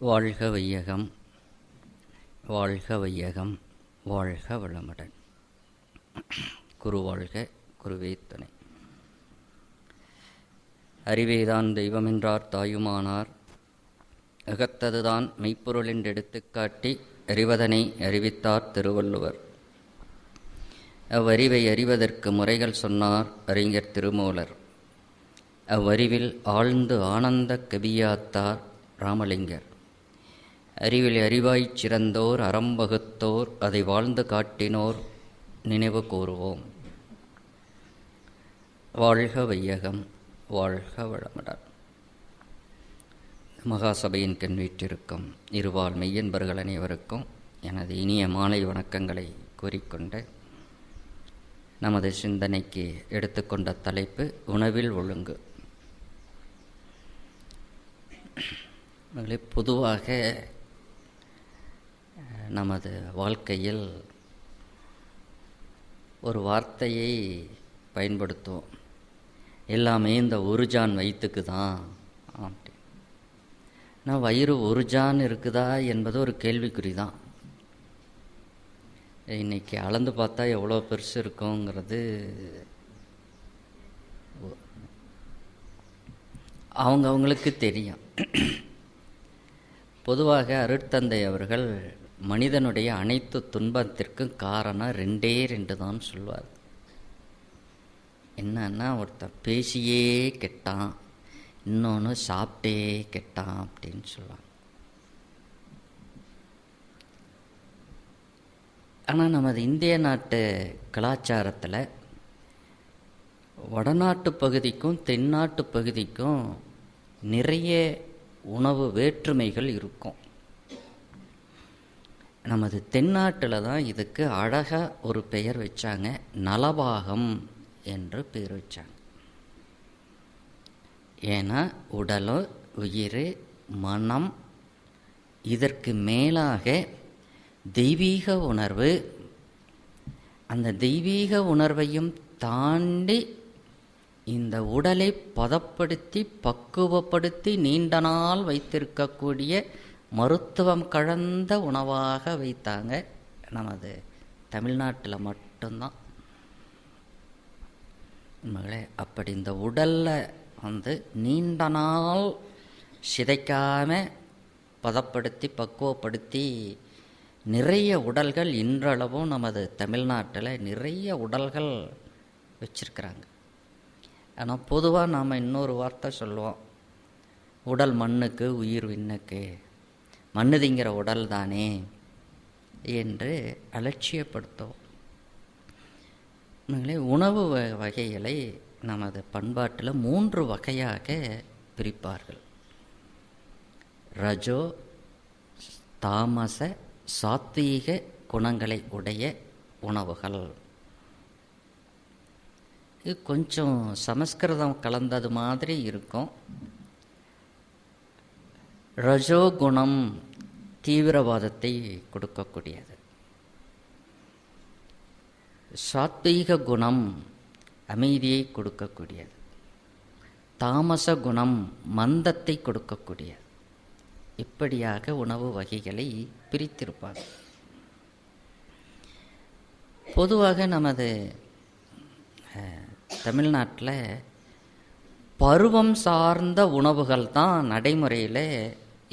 வாழ்க வையகம், வாழ்க வையகம், வாழ்க வளமுடன். குரு வாழ்க, குருவே துணை. அறிவேதான் தெய்வமென்றார் தாயுமானார், அகத்ததுதான் மெய்ப்பொருள் என்றெடுத்துக் காட்டி அறிவதனை அறிவித்தார் திருவள்ளுவர். அவ்வறிவை அறிவதற்கு முறைகள் சொன்னார் அறிஞர் திருமூலர். அவ்வறிவில் ஆழ்ந்து ஆனந்த கவியாத்தார் ராமலிங்கர். அறிவில் அறிவாய்ச் சிறந்தோர் அறம்பகுத்தோர் அதை வாழ்ந்து காட்டினோர் நினைவு கூறுவோம். வாழ்க வையகம், வாழ்க வளமுடன். மகாசபையின் கண் வீற்றிருக்கும் இருவாள் மெய்யன்பர்கள் அனைவருக்கும் எனது இனிய மாலை வணக்கங்களை கூறிக்கொண்டு நமது சிந்தனைக்கு எடுத்துக்கொண்ட தலைப்பு உணவில் ஒழுங்கு. பொதுவாக நமது வாழ்க்கையில் ஒரு வார்த்தையை பயன்படுத்துவோம், எல்லாமே இந்த ஒரு ஜான் வயிற்றுக்கு தான் அப்படி. ஆனால் வயிறு ஒரு ஜான் இருக்குதா என்பது ஒரு கேள்விக்குறி தான். இன்றைக்கி அளந்து பார்த்தா எவ்வளோ பெருசு இருக்குங்கிறது அவங்களுக்கு தெரியும். பொதுவாக அருட்தந்தை அவர்கள் மனிதனுடைய அனைத்து துன்பத்திற்கும் காரணம் ரெண்டு தான் சொல்வார். என்னன்னா, ஒருத்தன் பேசியே கெட்டான், இன்னொன்று சாப்பிட்டே கெட்டான் அப்படின்னு சொல்லுவாங்க. ஆனால் நமது இந்திய நாட்டு கலாச்சாரத்தில் வடநாட்டு பகுதிக்கும் தென்னாட்டு பகுதிக்கும் நிறைய உணவு வேற்றுமைகள் இருக்கும். நமது தென்னாட்டில் தான் இதுக்கு அழகாக ஒரு பெயர் வச்சாங்க, நலபாகம் என்று பெயர் வச்சாங்க. ஏன்னா உடலோ உயிர் மனம் இதற்கு மேலாக தெய்வீக உணர்வு, அந்த தெய்வீக உணர்வையும் தாண்டி இந்த உடலை பதப்படுத்தி பக்குவப்படுத்தி நீண்ட நாள் வைத்திருக்கக்கூடிய மருத்துவம் கலந்த உணவாக வைத்தாங்க நமது தமிழ்நாட்டில் மட்டும்தான். மகளே, அப்படி இந்த உடலில் நீண்ட நாள் சிதைக்காமல் பதப்படுத்தி பக்குவப்படுத்தி நிறைய உடல்கள் இன்றளவும் நமது தமிழ்நாட்டில் நிறைய உடல்கள் வச்சிருக்கிறாங்க. ஆனால் பொதுவாக நாம் இன்னொரு வார்த்தை சொல்லுவோம், உடல் மண்ணுக்கு உயிர் விண்ணுக்கு, மண்ணு திங்கிற உடல் தானே என்று அலட்சியப்படுத்துவோம். உணவு வகைகளை நமது பண்பாட்டில் 3 வகையாக பிரிப்பார்கள். ரஜோ தாமச சாத்வீக குணங்களை உடைய உணவுகள். இது கொஞ்சம் சமஸ்கிருதம் கலந்தது மாதிரி இருக்கும். ரஜோகுணம் தீவிரவாதத்தை கொடுக்கக்கூடியது, சாத்வீக குணம் அமைதியை கொடுக்கக்கூடியது, தாமச குணம் மந்தத்தை கொடுக்கக்கூடியது. இப்படியாக உணவு வகைகளை பிரித்திருப்பாங்க. பொதுவாக நமது தமிழ்நாட்டில் பருவம் சார்ந்த உணவுகள் தான் நடைமுறையில்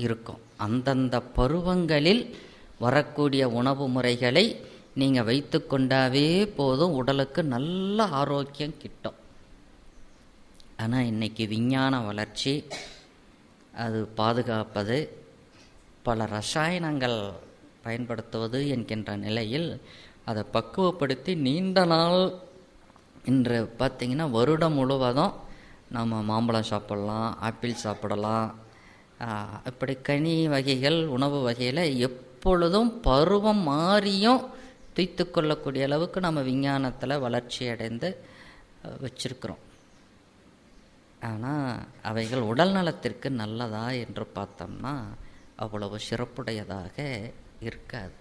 இருக்கும். அந்தந்த பருவங்களில் வரக்கூடிய உணவு முறைகளை நீங்கள் வைத்து கொண்டாவே போதும், உடலுக்கு நல்ல ஆரோக்கியம் கிட்டும். ஆனால் இன்றைக்கி விஞ்ஞான வளர்ச்சி அது பாதுகாப்பது, பல ரசாயனங்கள் பயன்படுத்துவது என்கின்ற நிலையில் அதை பக்குவப்படுத்தி நீண்ட நாள் இன்று பார்த்திங்கன்னா வருடம் முழுவதும் நம்ம மாம்பழம் சாப்பிடலாம், ஆப்பிள் சாப்பிடலாம். இப்படி கனி வகைகள் உணவு வகையில் எப்பொழுதும் பருவம் மாறியும் தூய்த்து கொள்ளக்கூடிய அளவுக்கு நம்ம விஞ்ஞானத்தில் வளர்ச்சி அடைந்து வச்சிருக்கிறோம். ஆனால் அவைகள் உடல் நலத்திற்கு நல்லதா என்று பார்த்தோம்னா அவ்வளவு சிறப்புடையதாக இருக்காது.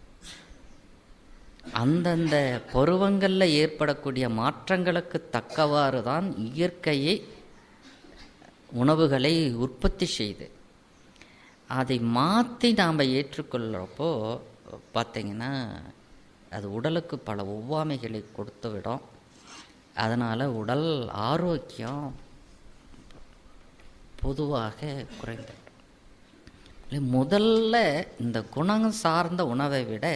அந்தந்த பருவங்களில் ஏற்படக்கூடிய மாற்றங்களுக்கு தக்கவாறு தான் இயற்கையை உணவுகளை உற்பத்தி செய்து அதை மாற்றி நாம் ஏற்றுக்கொள்கிறப்போ பார்த்திங்கன்னா அது உடலுக்கு பல ஒவ்வாமைகளை கொடுத்து விடும். அதனால் உடல் ஆரோக்கியம் பொதுவாக குறைந்துவிடும். முதல்ல இந்த குணம் சார்ந்த உணவை விட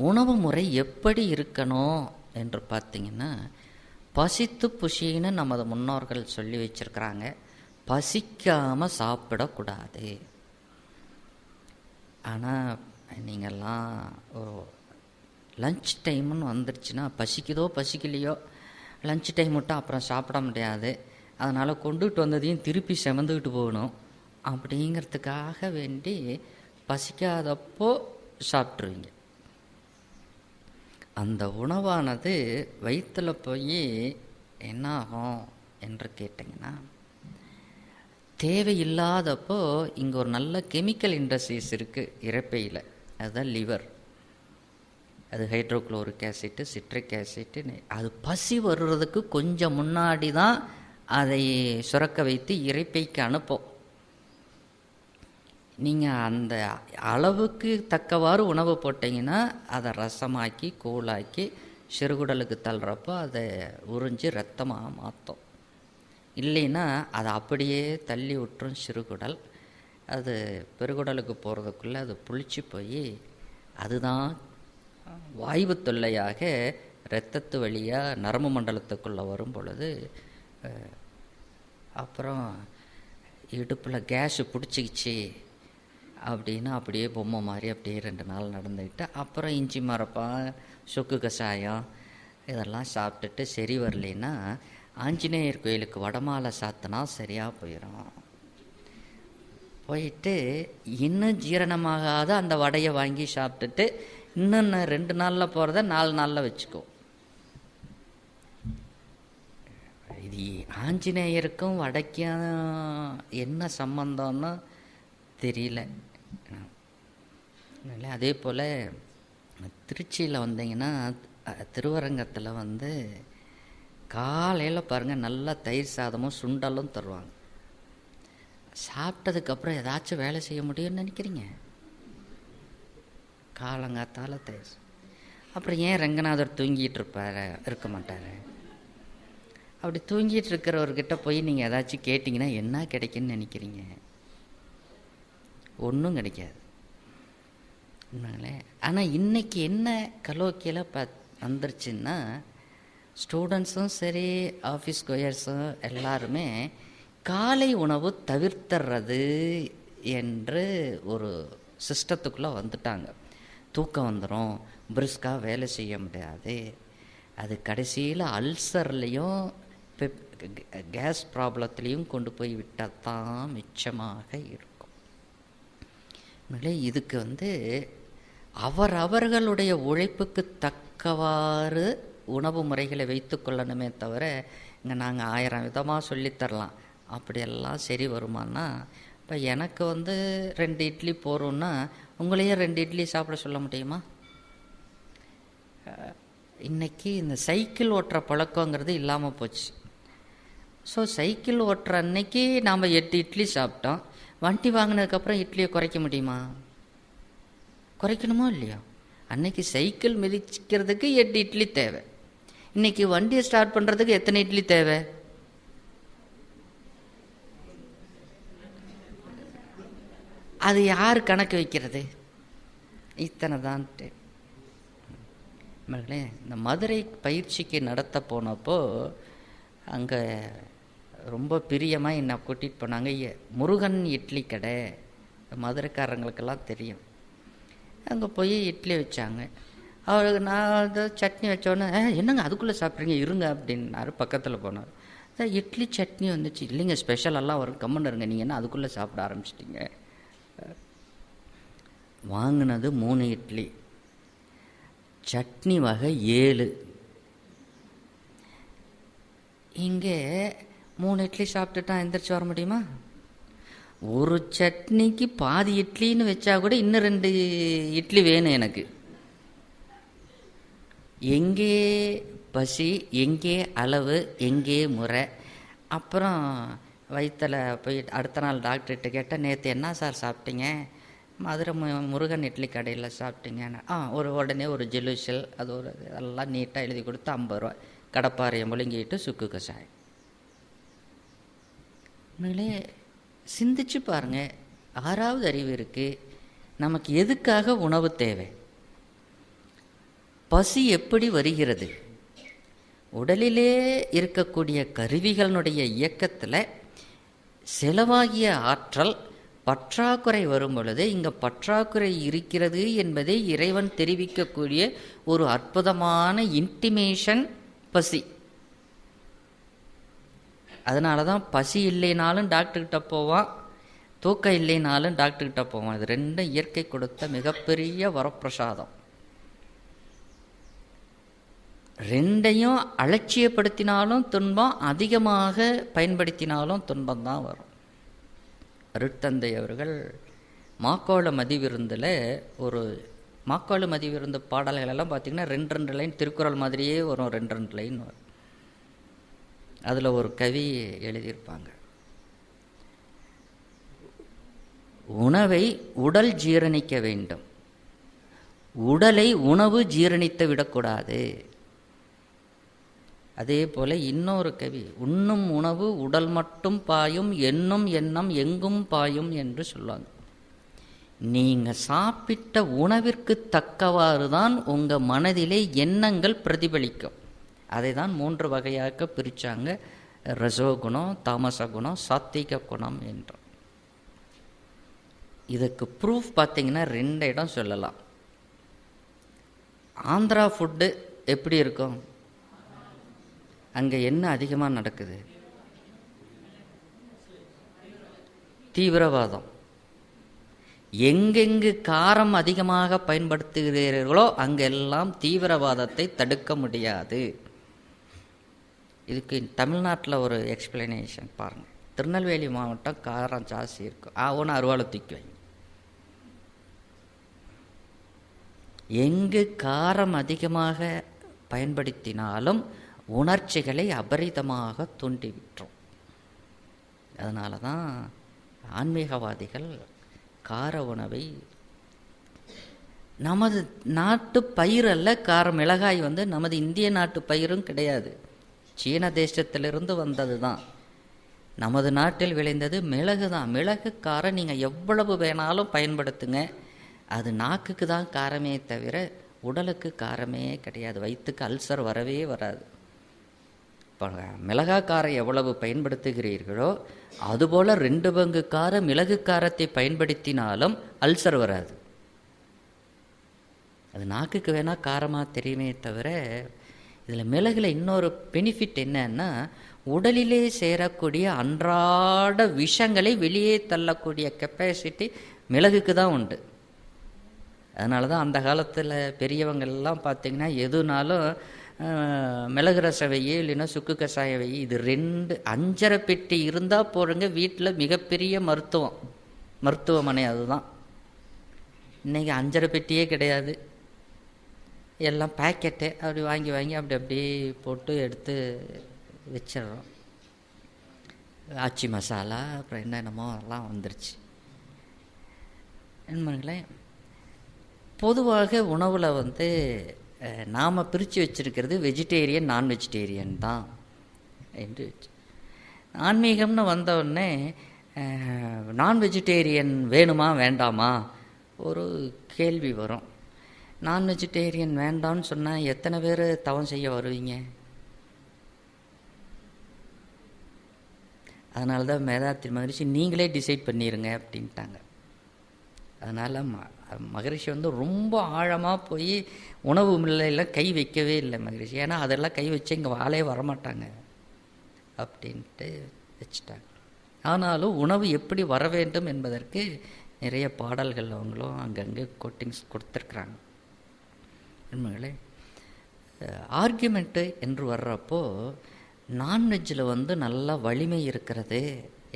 உணவு முறை எப்படி இருக்கணும் என்று பார்த்திங்கன்னா, பசித்து புசின்னு நமது முன்னோர்கள் சொல்லி வச்சுருக்கிறாங்க. பசிக்காமல் சாப்பிடக்கூடாது. ஆனால் நீங்கள்லாம் ஒரு லஞ்ச் டைம்னு வந்துருச்சுன்னா, பசிக்குதோ பசிக்கலையோ லஞ்ச் டைம் விட்டால் அப்புறம் சாப்பிட முடியாது. அதனால் கொண்டுகிட்டு வந்ததையும் திருப்பி செமந்துக்கிட்டு போகணும் அப்படிங்கிறதுக்காக வேண்டி பசிக்காதப்போ சாப்பிட்ருவீங்க. அந்த உணவானது வயிற்றில் போய் என்ன ஆகும் என்று கேட்டிங்கன்னா, தேவையில்லாதப்போ இங்கே ஒரு நல்ல கெமிக்கல் இண்டஸ்ட்ரீஸ் இருக்குது இரைப்பையில். அதுதான் லிவர். அது ஹைட்ரோக்ளோரிக் ஆசிட்டு, சிட்ரிக் ஆசிட்டு. அது பசி வர்றதுக்கு கொஞ்சம் முன்னாடி தான் அதை சுரக்க வைத்து இரைப்பைக்கு அனுப்போம். நீங்கள் அந்த அளவுக்கு தக்கவாறு உணவு போட்டிங்கன்னா அதை ரசமாக்கி கூழாக்கி சிறுகுடலுக்கு தள்ளுறப்போ அதை உறிஞ்சி ரத்தமாக மாற்றும். இல்லைன்னா அதை அப்படியே தள்ளி விட்டுரும் சிறுகுடல். அது பெருகுடலுக்கு போகிறதுக்குள்ளே அது புளிச்சு போய் அதுதான் வாய்வு தொல்லையாக இரத்தத்து வழியாக நரம்பு மண்டலத்துக்குள்ளே வரும் பொழுது அப்புறம் இடுப்பில் கேஸு பிடிச்சிக்கிச்சு அப்படின்னு அப்படியே பொம்மை மாதிரி அப்படியே 2 நாள் நடந்துக்கிட்டு அப்புறம் இஞ்சி மரப்பா சுக்கு கஷாயம் இதெல்லாம் சாப்பிட்டுட்டு சரி வரலைன்னா ஆஞ்சநேயர் கோயிலுக்கு வடமாலை சாத்தினா சரியாக போயிடும். போயிட்டு இன்னும் ஜீரணமாகாத அந்த வடையை வாங்கி சாப்பிட்டுட்டு இன்னும் 2 நாளில் போகிறத 4 நாளில் வச்சுக்கோ. இது ஆஞ்சநேயருக்கும் வடைக்கும் என்ன சம்பந்தம்னு தெரியல. அதே போல் திருச்சியில் வந்தீங்கன்னா திருவரங்கத்தில் காலையில் பாருங்கள் நல்லா தயிர் சாதமும் சுண்டலும் தருவாங்க. சாப்பிட்டதுக்கப்புறம் ஏதாச்சும் வேலை செய்ய முடியும்னு நினைக்கிறீங்க? காலங்காத்தால் தயிர். அப்புறம் ஏன் ரங்கநாதர் தூங்கிட்டு இருக்க மாட்டார்? அப்படி தூங்கிட்டு இருக்கிறவர்கிட்ட போய் நீங்கள் ஏதாச்சும் கேட்டிங்கன்னா என்ன கிடைக்குன்னு நினைக்கிறீங்க? ஒன்றும் கிடைக்காது. ஆனால் இன்றைக்கி என்ன கலோக்கியில் வந்துருச்சுன்னா, ஸ்டூடெண்ட்ஸும் சரி ஆஃபீஸ் கோயர்ஸும் எல்லாருமே காலை உணவு தவிர்த்துறது என்று ஒரு சிஸ்டத்துக்குள்ளே வந்துட்டாங்க. தூக்கம் வந்துடும், பிரிஸ்காக வேலை செய்ய முடியாது. அது கடைசியில் அல்சர்லேயும் கேஸ் ப்ராப்ளத்துலேயும் கொண்டு போய் விட்டால் தான் மிச்சமாக இருக்கும். இதுக்கு அவர்களுடைய உழைப்புக்கு தக்கவாறு உணவு முறைகளை வைத்து கொள்ளணுமே தவிர இங்கே நாங்கள் 1000 விதமாக சொல்லித்தரலாம் அப்படியெல்லாம் சரி வருமானா? இப்போ எனக்கு 2 இட்லி போகிறோன்னா உங்களையே 2 இட்லி சாப்பிட சொல்ல முடியுமா? இன்றைக்கி இந்த சைக்கிள் ஓட்டுற பழக்கங்கிறது இல்லாமல் போச்சு. ஸோ சைக்கிள் ஓட்டுற அன்னைக்கு நாம் 8 இட்லி சாப்பிட்டோம். வண்டி வாங்கினதுக்கப்புறம் இட்லியை குறைக்க முடியுமா? குறைக்கணுமோ இல்லையா? அன்னைக்கு சைக்கிள் மிதிக்கிறதுக்கு 8 இட்லி தேவை. இன்றைக்கி வண்டியை ஸ்டார்ட் பண்ணுறதுக்கு எத்தனை இட்லி தேவை? அது யார் கணக்கு வைக்கிறது? இத்தனை தான்ட்டு. இந்த மதுரை பயிற்சிக்கு நடத்த போனப்போ அங்கே ரொம்ப பிரியமாக என்னை கூட்டிகிட்டு போனாங்க. முருகன் இட்லி கடை மதுரைக்காரங்களுக்கெல்லாம் தெரியும். அங்கே போய் இட்லி வச்சாங்க. அவருக்கு நான் அதை சட்னி வச்சோன்னே என்னங்க அதுக்குள்ளே சாப்பிட்றீங்க இருங்க அப்படின்னாரு. பக்கத்தில் போனார். இட்லி சட்னி வந்துச்சு. இல்லைங்க ஸ்பெஷலெல்லாம் வரும், கம்மன் இருங்க, நீங்கள் என்ன அதுக்குள்ளே சாப்பிட ஆரம்பிச்சிட்டிங்க. வாங்கினது 3 இட்லி, சட்னி வகை 7. இங்கே 3 இட்லி சாப்பிட்டுட்டா எந்திரிச்சு வர முடியுமா? ஒரு சட்னிக்கு பாதி இட்லின்னு வச்சா கூட இன்னும் 2 இட்லி வேணும் எனக்கு. எங்கே பசி, எங்கே அளவு, எங்கே முறை? அப்புறம் வயிற்றில் போய் அடுத்த நாள் டாக்டர்கிட்ட கேட்டால், நேற்று என்ன சார் சாப்பிட்டீங்க? மதுரை முருகன் இட்லி கடையில் சாப்பிட்டீங்கன்னு. உடனே ஒரு ஜெலுசல் அது ஒரு எல்லாம் நீட்டாக எழுதி கொடுத்து 50 ரூபா. கடப்பாறையை முழுங்கிட்டு சுக்கு கஷாயம். உண்மையிலே சிந்திச்சு பாருங்கள், 6வது அறிவு இருக்குது. நமக்கு எதுக்காக உணவு தேவை? பசி எப்படி வருகிறது? உடலிலே இருக்கக்கூடிய கருவிகளினுடைய இயக்கத்தில் செலவாகிய ஆற்றல் பற்றாக்குறை வரும் பொழுது இங்கே பற்றாக்குறை இருக்கிறது என்பதை இறைவன் தெரிவிக்கக்கூடிய ஒரு அற்புதமான இன்டிமேஷன் பசி. அதனால தான் பசி இல்லைனாலும் டாக்டர்கிட்ட போவான், தூக்கம் இல்லைனாலும் டாக்டர்கிட்ட போவான். இது ரெண்டும் இயற்கை கொடுத்த மிகப்பெரிய வரப்பிரசாதம். ரெண்டையும் அலட்சியப்படுத்தினாலும் துன்பம், அதிகமாக பயன்படுத்தினாலும் துன்பம்தான் வரும். அருட்தந்தை அவர்கள் மாக்கோள மதிவிருந்தில் ஒரு மாக்கோள மதிவிருந்து பாடல்கள் எல்லாம் பார்த்திங்கன்னா 2 லைன் திருக்குறள் மாதிரியே வரும், 2 லைன் வரும். அதில் ஒரு கவி எழுதியிருப்பாங்க, உணவை உடல் ஜீரணிக்க வேண்டும், உடலை உணவு ஜீரணித்து விடக்கூடாது. அதே போல் இன்னொரு கவி, உண்ணும் உணவு உடல் மட்டும் பாயும், எண்ணும் எண்ணம் எங்கும் பாயும் என்று சொல்லுவாங்க. நீங்கள் சாப்பிட்ட உணவிற்கு தக்கவாறு தான் உங்கள் மனதிலே எண்ணங்கள் பிரதிபலிக்கும். அதை தான் 3 வகையாக பிரித்தாங்க, ரசோகுணம், தாமச குணம், சாத்விக குணம் என்று. இதுக்கு ப்ரூஃப் பார்த்தீங்கன்னா 2 இடம் சொல்லலாம். ஆந்திரா ஃபுட்டு எப்படி இருக்கும்? அங்கே என்ன அதிகமாக நடக்குது? தீவிரவாதம். எங்கெங்கு காரம் அதிகமாக பயன்படுத்துகிறீர்களோ அங்கெல்லாம் தீவிரவாதத்தை தடுக்க முடியாது. இதுக்கு தமிழ்நாட்டில் ஒரு எக்ஸ்பிளனேஷன் பாருங்கள். திருநெல்வேலி மாவட்டம் காரம் ஜாஸ்தி இருக்கும், ஒன்று அருவாளை தூக்கி வைங்க. எங்கு காரம் அதிகமாக பயன்படுத்தினாலும் உணர்ச்சிகளை அபரிதமாக தூண்டிவிட்டுரும். அதனால தான் ஆன்மீகவாதிகள் கார உணவை, நமது நாட்டு பயிர் அல்ல காரம், மிளகாய் நமது இந்திய நாட்டு பயிரும் கிடையாது, சீன தேசத்திலிருந்து வந்தது தான். நமது நாட்டில் விளைந்தது மிளகு தான். மிளகு காரம் நீங்கள் எவ்வளவு வேணாலும் பயன்படுத்துங்க, அது நாக்குக்கு தான் காரமே தவிர உடலுக்கு காரமே கிடையாது. வயிற்றுக்கு அல்சர் வரவே வராது. இப்போ மிளகாய் காரம் எவ்வளவு பயன்படுத்துகிறீர்களோ அதுபோல் 2 பங்கு காரம் மிளகு காரத்தை பயன்படுத்தினாலும் அல்சர் வராது. அது நாக்குக்கு வேணால் காரமாக தெரியுமே தவிர. இதில் மிளகுல இன்னொரு பெனிஃபிட் என்னன்னா, உடலிலே சேரக்கூடிய அன்றாட விஷங்களை வெளியே தள்ளக்கூடிய கெப்பாசிட்டி மிளகுக்கு தான் உண்டு. அதனால தான் அந்த காலத்தில் பெரியவங்கள்லாம் பார்த்திங்கன்னா எதுனாலும் மிளகு ரச வெய்யி இல்லைன்னா சுக்கு கஷாய வெய்யி, இது 2 5 பெட்டி இருந்தால் போடுங்க, வீட்டில் மிகப்பெரிய மருத்துவமனை அதுதான். இன்றைக்கி 5 பெட்டியே கிடையாது, எல்லாம் பேக்கெட்டு அப்படி வாங்கி அப்படியே போட்டு எடுத்து வச்சிடுறோம். ஆச்சி மசாலா அப்புறம் என்னென்னமோ எல்லாம் வந்துருச்சு. என்னங்களேன், பொதுவாக உணவில் நாம் பிரித்து வச்சுருக்கிறது வெஜிடேரியன் நான் வெஜிடேரியன் தான் என்று. ஆன்மீகம்னு வந்தவுடனே நான் வெஜிடேரியன் வேணுமா வேண்டாமா ஒரு கேள்வி வரும். நான் வெஜிடேரியன் வேண்டாம்னு சொன்னால் எத்தனை பேர் தவம் செய்ய வருவீங்க? அதனால தான் வேதாத்திரி மகரிஷி நீங்களே டிசைட் பண்ணிடுங்க அப்படின்ட்டாங்க. அதனால் மகரிஷி ரொம்ப ஆழமாக போய் உணவு முறையெல்லாம் கை வைக்கவே இல்லை மகரிஷி. ஏன்னா அதெல்லாம் கை வச்சு இங்கே வாழே வரமாட்டாங்க அப்படின்ட்டு வச்சுட்டாங்க. ஆனாலும் உணவு எப்படி வர வேண்டும் என்பதற்கு நிறைய பாடல்கள் அவங்களும் அங்கங்கே கோட்டிங்ஸ் கொடுத்துருக்குறாங்க. உண்மைகளே ஆர்கியூமெண்ட்டு என்று வர்றப்போ நான்வெஜ்ஜில் நல்லா வலிமை இருக்கிறது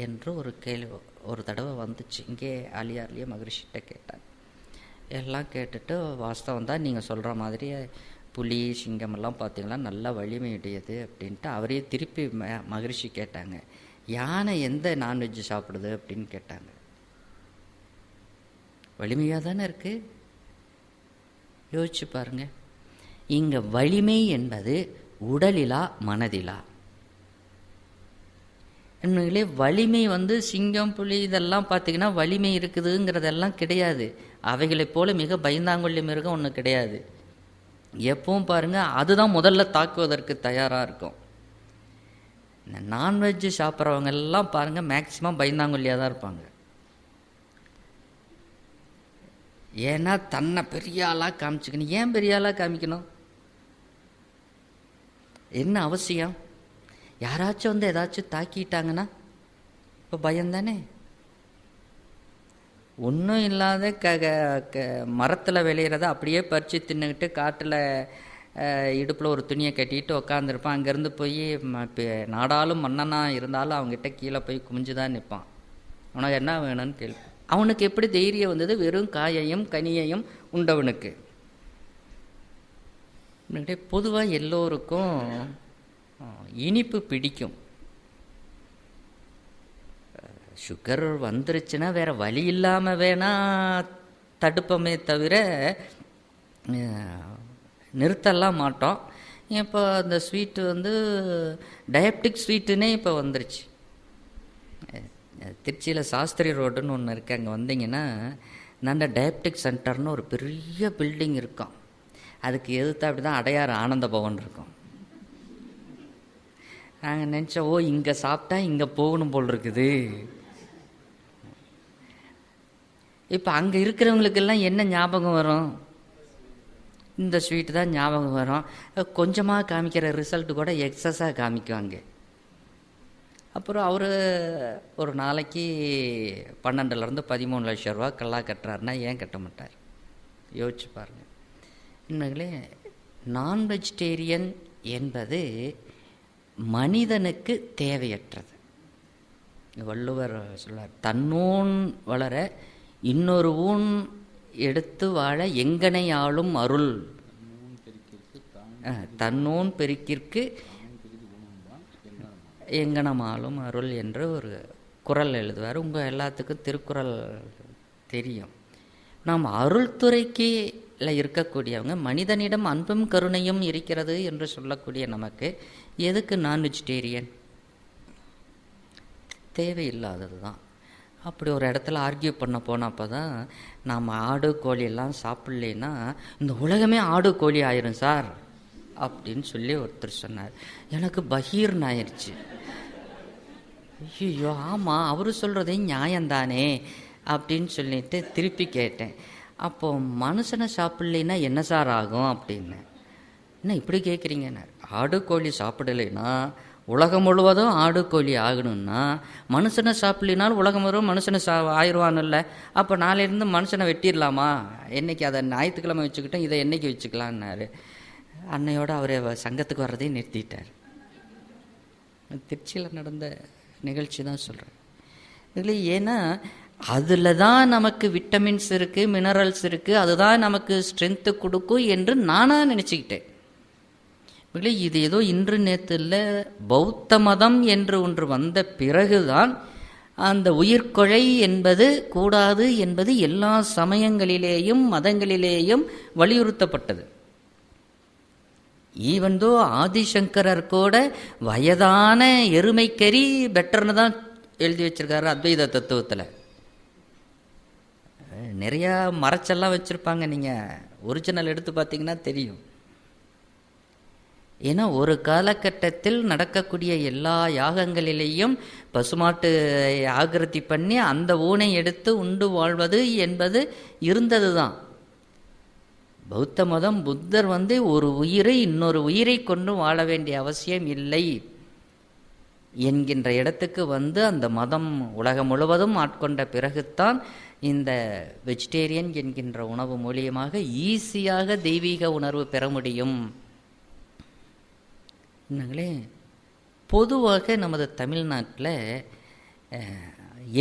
என்று ஒரு கேள்வி ஒரு தடவை வந்துச்சு. இங்கே ஆலியார்லேயே மகரிஷிட்ட கேட்டாங்க. எல்லாம் கேட்டுட்டு வாஸ்தவம் தான் நீங்கள் சொல்கிற மாதிரி புலி சிங்கமெல்லாம் பார்த்தீங்கன்னா நல்லா வலிமையுடையது அப்படின்ட்டு அவரே திருப்பி மகரிஷி கேட்டாங்க, யானை எந்த நான்வெஜ் சாப்பிடுது அப்படின்னு கேட்டாங்க. வலிமையாக தானே இருக்கு, யோசிச்சு பாருங்க. இங்க வலிமை என்பது உடலிலா மனதிலா? உண்மையிலே வலிமை சிங்கம் புலி இதெல்லாம் பார்த்தீங்கன்னா வலிமை இருக்குதுங்கிறதெல்லாம் கிடையாது. அவைகளை போல மிக பயந்தாங்கொள்ளி மிருகம் ஒன்று கிடையாது. எப்பவும் பாருங்க அதுதான் முதல்ல தாக்குவதற்கு தயாராக இருக்கும். இந்த நான்வெஜ் சாப்பிட்றவங்க எல்லாம் பாருங்க மேக்சிமம் பயந்தாங்கொல்லியாக தான் இருப்பாங்க. ஏன்னா தன்னை பெரிய ஆளாக காமிச்சுக்கணும். ஏன் பெரிய ஆளாக காமிக்கணும்? என்ன அவசியம்? யாராச்சும் ஏதாச்சும் தாக்கிட்டாங்கன்னா இப்போ பயந்தானே. ஒன்றும் இல்லாத மரத்தில் விளையிறத அப்படியே பறித்து தின்னுக்கிட்டு காட்டில் இடுப்பில் ஒரு துணியை கட்டிட்டு உக்காந்துருப்பான். அங்கேருந்து போய் நாடாலும் மன்னனாக இருந்தாலும் அவங்ககிட்ட கீழே போய் குமிஞ்சுதான் நிற்பான். உனக்கு என்ன வேணும்னு கேள்வி. அவனுக்கு எப்படி தைரியம் வந்தது? வெறும் காயையும் கனியையும் உண்டவனுக்கு. பொதுவாக எல்லோருக்கும் இனிப்பு பிடிக்கும். சுகர் வந்துருச்சுன்னா வேற வழி இல்லாமல் வேணா தடுப்பமே தவிர நிறுத்தலாம் மாட்டோம். இப்போ அந்த ஸ்வீட்டு டயபெட்டிக் ஸ்வீட்டுன்னே இப்போ வந்துருச்சு. திருச்சியில் சாஸ்திரி ரோடுன்னு ஒன்று இருக்குது. அங்கே வந்தீங்கன்னா நல்ல டயபெட்டிக் சென்டர்னு ஒரு பெரிய பில்டிங் இருக்கும். அதுக்கு எதிர்த்து அப்படி தான் அடையாறு ஆனந்த பவன் இருக்கும். நாங்கள் நினச்சோம், ஓ இங்கே சாப்பிட்டா இங்கே போகணும் போல் இருக்குது. இப்போ அங்கே இருக்கிறவங்களுக்கெல்லாம் என்ன ஞாபகம் வரும்? இந்த ஸ்வீட்டு தான் ஞாபகம் வரும். கொஞ்சமாக காமிக்கிற ரிசல்ட்டு கூட எக்ஸஸாக காமிக்குவாங்க. அப்புறம் அவர் ஒரு நாளைக்கு 12 to 13 லட்சம் ரூபா கல்லா கட்டுறாருன்னா ஏன் கட்ட மாட்டார்? யோசிச்சு பாருங்கள். இன்னங்களே நான் வெஜிடேரியன் என்பது மனிதனுக்கு தேவையற்றது. வள்ளுவர் சொல்வார், தன்னூன் வளர இன்னொரு ஊன் எடுத்து வாழ எங்கனை ஆளும் அருள். தன்னூன் பெருக்கிற்கு எங்கனமாலும் அருள் என்று ஒரு குறள் எழுதுவார். உங்கள் எல்லாத்துக்கும் திருக்குறள் தெரியும். நாம் அருள் துறைக்கில் இருக்கக்கூடியவங்க மனிதனிடம் அன்பும் கருணையும் இருக்கிறது என்று சொல்லக்கூடிய நமக்கு எதுக்கு நான் வெஜிடேரியன்? தேவையில்லாதது தான். அப்படி ஒரு இடத்துல ஆர்கியூ பண்ண போனப்போ தான் நாம் ஆடு கோழியெல்லாம் சாப்பிட்லேன்னா இந்த உலகமே ஆடு கோழி ஆயிரும் சார் அப்படின்னு சொல்லி ஒருத்தர் சொன்னார். எனக்கு பகீர்னு ஆயிடுச்சு. ஐயோ ஆமாம், அவர் சொல்கிறதே நியாயந்தானே அப்படின்னு சொல்லிட்டு திருப்பி கேட்டேன். அப்போது மனுஷனை சாப்பிட்லைன்னா என்ன சார் ஆகும் அப்படின்னு. என்ன இப்படி கேட்குறீங்கன்னு. ஆடு கோழி சாப்பிடலைன்னா உலகம் முழுவதும் ஆடு கோழி ஆகணும்னா மனுஷனை சாப்பிட்லினாலும் உலகம் முழுவதும் மனுஷனை ஆயிடுவான்ல. அப்போ நாளையிலேருந்து மனுஷனை வெட்டிடலாமா? என்னைக்கு அதை ஞாயிற்றுக்கிழமை வச்சுக்கிட்டோம், இதை என்னைக்கு வச்சுக்கலான்னாரு. அன்னையோட அவர் சங்கத்துக்கு வர்றதையும் நிறுத்திட்டார். திருச்சியில் நடந்த நிகழ்ச்சி தான் சொல்கிறேன். இதில் ஏன்னா அதில் தான் நமக்கு விட்டமின்ஸ் இருக்குது, மினரல்ஸ் இருக்குது, அதுதான் நமக்கு ஸ்ட்ரென்த்து கொடுக்கும் என்று நானாக நினச்சிக்கிட்டேன். இல்லை இது ஏதோ இன்று நேற்று இல்லை, பௌத்த மதம் என்று ஒன்று வந்த பிறகுதான் அந்த உயிர்கொலை என்பது கூடாது என்பது எல்லா சமயங்களிலேயும் மதங்களிலேயும் வலியுறுத்தப்பட்டது. ஈவன்தோ ஆதிசங்கரர் கூட வயதான எருமைக்கறி பெட்டர்னு தான் எழுதி வச்சிருக்காரு அத்வைத தத்துவத்தில். நிறையா மறைச்செல்லாம் வச்சுருப்பாங்க, நீங்கள் ஒரிஜினல் எடுத்து பார்த்தீங்கன்னா தெரியும். ஏன்னா ஒரு காலகட்டத்தில் நடக்கக்கூடிய எல்லா யாகங்களிலேயும் பசுமாட்டு ஆகிருதி பண்ணி அந்த ஊனை எடுத்து உண்டு வாழ்வது என்பது இருந்தது தான். பௌத்த மதம் புத்தர் ஒரு உயிரை இன்னொரு உயிரை கொண்டு வாழ வேண்டிய அவசியம் இல்லை என்கின்ற இடத்துக்கு அந்த மதம் உலகம் முழுவதும் ஆட்கொண்ட பிறகுத்தான் இந்த வெஜிடேரியன் என்கின்ற உணவு மூலியமாக ஈஸியாக தெய்வீக உணர்வு பெற முடியும். என்னங்களே பொதுவாக நமது தமிழ்நாட்டில்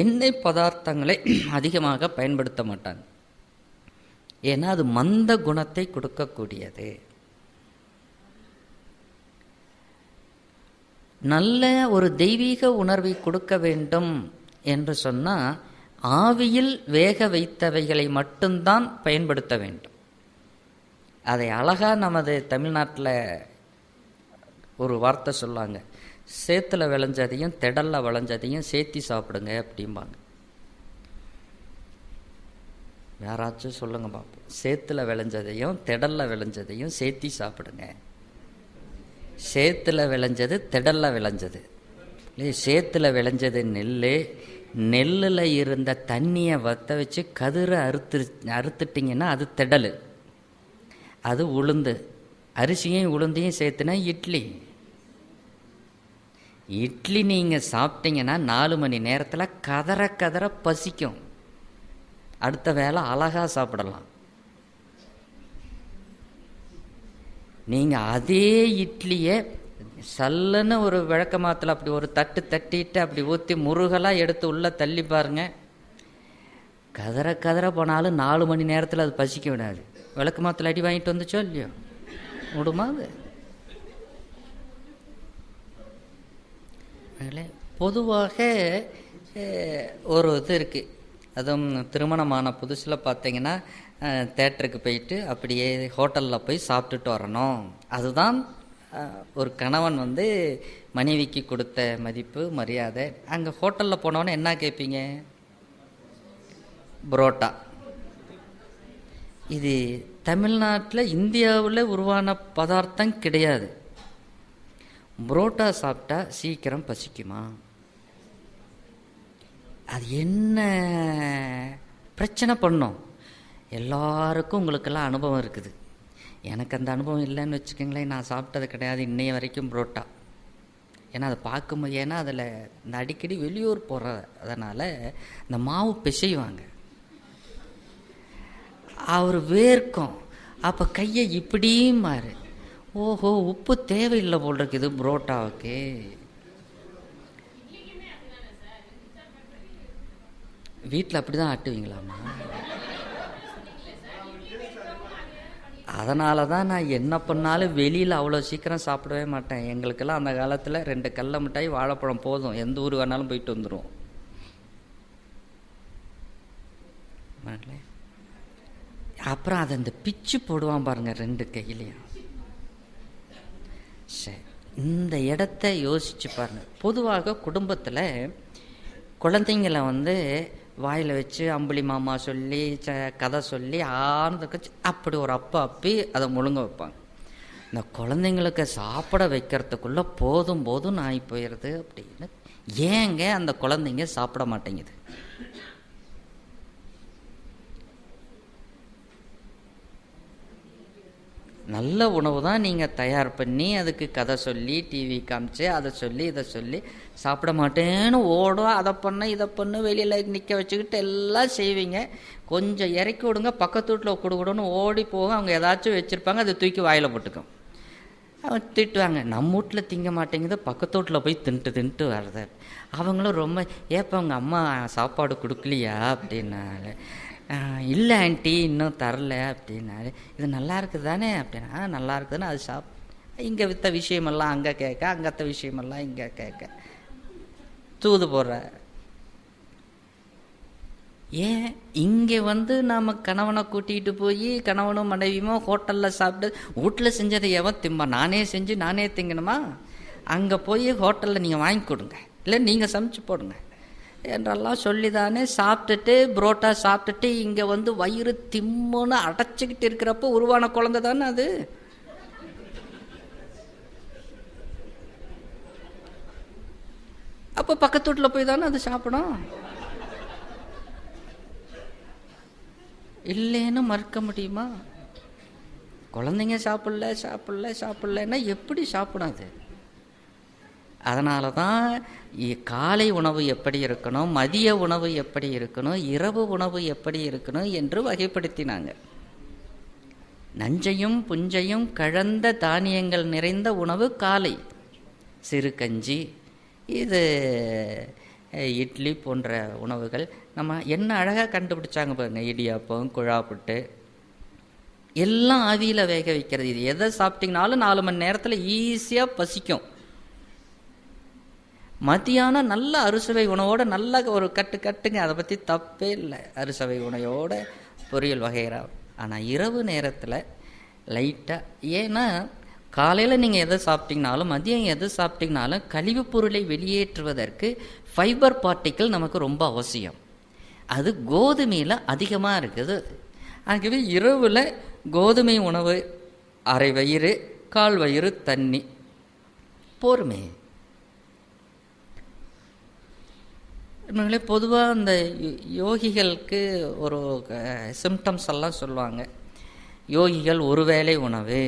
எண்ணெய் பதார்த்தங்களை அதிகமாக பயன்படுத்த மாட்டாங்க. ஏன்னா அது மந்த குணத்தை கொடுக்கக்கூடியது. நல்ல ஒரு தெய்வீக உணர்வை கொடுக்க வேண்டும் என்று சொன்னால் ஆவியில் வேக வைத்தவைகளை மட்டும்தான் பயன்படுத்த வேண்டும். அதை அழகாக நமது தமிழ்நாட்டில் ஒரு வார்த்தை சொல்லுவாங்க, சேத்துல விளைஞ்சதையும் திடல்ல விளைஞ்சதையும் சேர்த்தி சாப்பிடுங்க அப்படிம்பாங்க. யாராச்சும் சொல்லுங்க பார்ப்போம். சேத்துல விளைஞ்சதையும் திடல்ல விளைஞ்சதையும் சேர்த்தி சாப்பிடுங்க. சேத்துல விளைஞ்சது திடல்ல விளைஞ்சது. சேத்துல விளைஞ்சது நெல், நெல்லில் இருந்த தண்ணியை வற்ற வச்சு கதிரை அறுத்துட்டிங்கன்னா அது திடல், அது உளுந்து. அரிசியும் உளுந்தையும் சேர்த்துனா இட்லி. இட்லி நீங்கள் சாப்பிட்டீங்கன்னா 4 மணி நேரத்தில் கதற கதற பசிக்கும். அடுத்த வேளை அழகாக சாப்பிடலாம். நீங்கள் அதே இட்லியை சல்லுன்னு ஒரு விளக்கமாத்தில் அப்படி ஒரு தட்டு தட்டிட்டு அப்படி ஊற்றி முருகலாக எடுத்து உள்ளே தள்ளி பாருங்க, கதற கதற போனாலும் 4 மணி நேரத்தில் அது பசிக்க விடாது. விளக்கமாத்தில் அடி வாங்கிட்டு வந்துச்சோ இல்லையோ, விடுமா அது? பொதுவாக ஒரு இது இருக்குது. அதுவும் திருமணமான புதுசில் பார்த்தீங்கன்னா தேட்டருக்கு போயிட்டு அப்படியே ஹோட்டலில் போய் சாப்பிட்டுட்டு வரணும். அதுதான் ஒரு கணவன் மனைவிக்கு கொடுத்த மதிப்பு மரியாதை. அங்கே ஹோட்டலில் போனோன்னே என்ன கேட்பீங்க? புரோட்டா. இது தமிழ்நாட்டில் இந்தியாவில் உருவான பதார்த்தம் கிடையாது. புரோட்டா சாப்பிட்டா சீக்கிரம் பசிக்குமா? அது என்ன பிரச்சனை பண்ணும்? எல்லாருக்கும் உங்களுக்கெல்லாம் அனுபவம் இருக்குது. எனக்கு அந்த அனுபவம் இல்லைன்னு வச்சுக்கோங்களேன். நான் சாப்பிட்டது கிடையாது இன்னைய வரைக்கும் புரோட்டா. ஏன்னா அதை பார்க்கும்போது, ஏன்னா அதில் இந்த அடிக்கடி வெளியூர் போகிற அதனால் இந்த மாவு பிசைவாங்க, அவர் வேர்க்கும். அப்போ கையை இப்படியும் மாறு, ஓஹோ உப்பு தேவையில்லை போல் இருக்குது புரோட்டாவுக்கு. வீட்டில் அப்படி தான் ஆட்டுவீங்களாம்மா? அதனால தான் நான் என்ன பண்ணாலும் வெளியில் அவ்வளோ சீக்கிரம் சாப்பிடவே மாட்டேன். எங்களுக்கெல்லாம் அந்த காலத்தில் 2 கடல மிட்டாய் வாழைப்பழம் போதும், எந்த ஊர் வேணாலும் போயிட்டு வந்துடும். அப்புறம் அதை இந்த பிச்சு போடுவான் பாருங்க 2 கையிலையும். சரி, இந்த இடத்த யோசிச்சு பாருங்க. பொதுவாக குடும்பத்தில் குழந்தைங்களை வாயில் வச்சு அம்புலி மாமா சொல்லி கதை சொல்லி ஆனதுக்கு அப்படி ஒரு அப்பி அதை முழுங்க வைப்பாங்க. இந்த குழந்தைங்களுக்கு சாப்பிட வைக்கிறதுக்குள்ளே போதும் போதும் ஆகி போயிடுது. அப்படின்னு ஏங்க அந்த குழந்தைங்க சாப்பிட மாட்டேங்குது? நல்ல உணவு தான் நீங்கள் தயார் பண்ணி அதுக்கு கதை சொல்லி டிவி காமிச்சு அதை சொல்லி இதை சொல்லி சாப்பிட மாட்டேன்னு ஓடும். அதை பண்ண இதை பண்ணு வெளியில் நிற்க வச்சுக்கிட்டு எல்லாம் செய்வீங்க. கொஞ்சம் இறக்கி விடுங்க, பக்கத்து வீட்டில் கொடுக்கணும்னு ஓடி போகும். அவங்க ஏதாச்சும் வச்சுருப்பாங்க, அதை தூக்கி வாயில் போட்டுக்கும். அவங்க திட்டுவாங்க, நம்ம வீட்டில் திங்க மாட்டேங்குது, பக்கத்து வீட்டில் போய் தின்ட்டு வர்றது. அவங்களும் ரொம்ப ஏப்பா அவங்க அம்மா சாப்பாடு கொடுக்கலையா அப்படின்னாரு. இல்லை ஆண்டி இன்னும் தரல அப்படின்னாரு. இது நல்லா இருக்குது தானே அப்படின்னா, நல்லா இருக்குதுன்னு அது இங்கே விற்ற விஷயமெல்லாம் அங்கே கேட்க, அங்கத்த விஷயமெல்லாம் இங்கே கேட்க தூது போடுற. ஏன் இங்கே நாம் கணவனை கூட்டிகிட்டு போய் கணவனும் மனைவியுமோ ஹோட்டலில் சாப்பிட்டு வீட்டில் செஞ்சதை எவன் திம்பா? நானே செஞ்சு நானே திங்கணுமா? அங்கே போய் ஹோட்டலில் நீங்கள் வாங்கி கொடுங்க, இல்லை நீங்கள் சமைச்சு போடுங்க என்றெல்லாம் சொல்லி தானே சாப்பிட்டுட்டு புரோட்டா சாப்பிட்டுட்டு இங்கே வயிறு திம்முன்னு அடைச்சிக்கிட்டு இருக்கிறப்போ உருவான குழந்தை தானே அது. அப்போ பக்கத்து வீட்டில் போய் தானே அது சாப்பிடும். இல்லைன்னு மறுக்க முடியுமா? குழந்தைங்க சாப்பிடலன்னா எப்படி சாப்பிடாது? அதனால தான் காலை உணவு எப்படி இருக்கணும், மதிய உணவு எப்படி இருக்கணும், இரவு உணவு எப்படி இருக்கணும் என்று வகைப்படுத்தினாங்க. நஞ்சையும் புஞ்சையும் கலந்த தானியங்கள் நிறைந்த உணவு காலை, சிறு கஞ்சி, இது இட்லி போன்ற உணவுகள். நம்ம என்ன அழகாக கண்டுபிடிச்சாங்க பாருங்க, இடியாப்பம், குழாப்புட்டு எல்லாம் ஆவியில் வேக வைக்கிறது. இது எதை சாப்பிட்டீங்கனாலும் 4 மணி நேரத்தில் ஈஸியாக பசிக்கும். மத்தியானம் நல்ல அறுசுவை உணவோட நல்ல ஒரு கட்டுங்க, அதை பற்றி தப்பே இல்லை, அறுசுவை உணவோட பொரியல் வகைரா. ஆனால் இரவு நேரத்தில் லைட்டாக, ஏன்னா காலையில் நீங்கள் எதை சாப்பிட்டீங்கனாலும் மதியம் எதை சாப்பிட்டீங்கனாலும் கழிவுப் பொருளை வெளியேற்றுவதற்கு ஃபைபர் பார்ட்டிக்கிள் நமக்கு ரொம்ப அவசியம். அது கோதுமையில் அதிகமாக இருக்குது. ஆகவே இரவில் கோதுமை உணவு அரை வயிறு, கால் வயிறு தண்ணி போருமே. பொதுவாக அந்த யோகிகளுக்கு ஒரு சிம்டம்ஸ் எல்லாம் சொல்லுவாங்க. யோகிகள் ஒரு வேளை உணவு,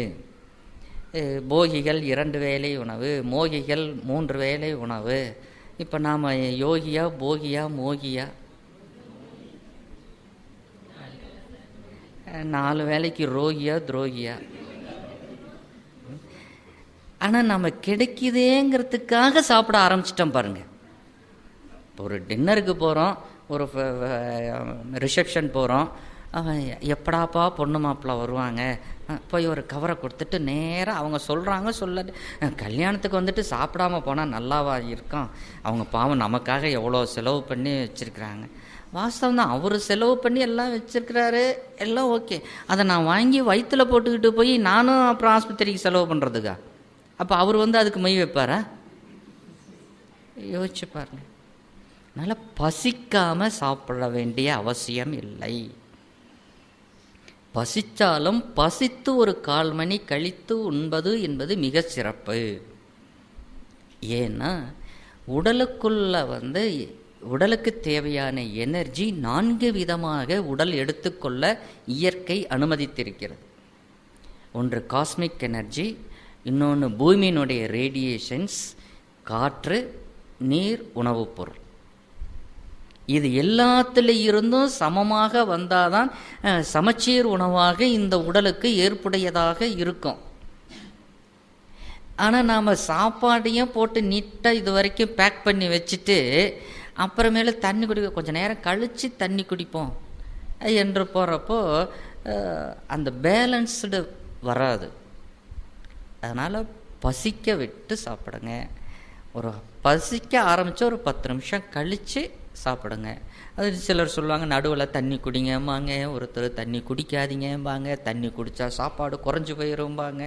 போகிகள் 2 வேளை உணவு, மோகிகள் 3 வேளை உணவு. இப்போ நாம் யோகியா, போகியா, மோகியா? 4 வேளைக்கு ரோகியா, துரோகியா? ஆனால் நம்ம கிடைக்குதேங்கிறதுக்காக சாப்பிட ஆரம்பிச்சிட்டோம் பாருங்க. ஒரு டின்னருக்கு போகிறோம், ஒரு ரிசப்ஷன் போகிறோம், எப்படாப்பா பொண்ணு மாப்பிள்ளை வருவாங்க, போய் ஒரு கவரை கொடுத்துட்டு நேராக அவங்க சொல்கிறாங்க கல்யாணத்துக்கு வந்துட்டு சாப்பிடாம போனால் நல்லாவா இருக்கும், அவங்க பாவம் நமக்காக எவ்வளோ செலவு பண்ணி வச்சுருக்குறாங்க. வாஸ்தவம் தான், அவர் செலவு பண்ணி எல்லாம் வச்சுருக்கிறாரு, எல்லாம் ஓகே. அதை நான் வாங்கி வயிற்றில் போட்டுக்கிட்டு போய் நானும் அப்புறம் ஆஸ்பத்திரிக்கு செலவு பண்ணுறதுக்கா? அப்போ அவர் அதுக்கு மை வைப்பாரா? யோசிச்சு பாருங்க. அதனால் பசிக்காமல் சாப்பிட வேண்டிய அவசியம் இல்லை. பசித்தாலும் பசித்து ஒரு 1/4 மணி கழித்து உண்பது என்பது மிக சிறப்பு. ஏன்னா உடலுக்குள்ள உடலுக்கு தேவையான எனர்ஜி 4 விதமாக உடல் எடுத்துக்கொள்ள இயற்கை அனுமதித்திருக்கிறது. ஒன்று காஸ்மிக் எனர்ஜி, இன்னொன்று பூமியினுடைய ரேடியேஷன்ஸ், காற்று, நீர், உணவுப் பொருள். இது எல்லாத்துல இருந்தும் சமமாக வந்தாதான் சமச்சீர் உணவாக இந்த உடலுக்கு ஏற்புடையதாக இருக்கும். ஆனால் நாம் சாப்பாடையும் போட்டு நீட்டாக இது வரைக்கும் பேக் பண்ணி வச்சுட்டு அப்புறமேல தண்ணி குடிக்க கொஞ்சம் நேரம் கழித்து தண்ணி குடிப்போம் என்று போகிறப்போ அந்த பேலன்ஸ்டு வராது. அதனால் பசிக்க விட்டு சாப்பிடுங்க. ஒரு பசிக்க ஆரம்பித்தா ஒரு 10 நிமிஷம் கழித்து சாப்பிடுங்க. அது சிலர் சொல்லுவாங்க நடுவில் தண்ணி குடிங்கம்பாங்க, ஒருத்தர் தண்ணி குடிக்காதீங்கம்பாங்க, தண்ணி குடித்தா சாப்பாடு குறைஞ்சி போயிரும்பாங்க.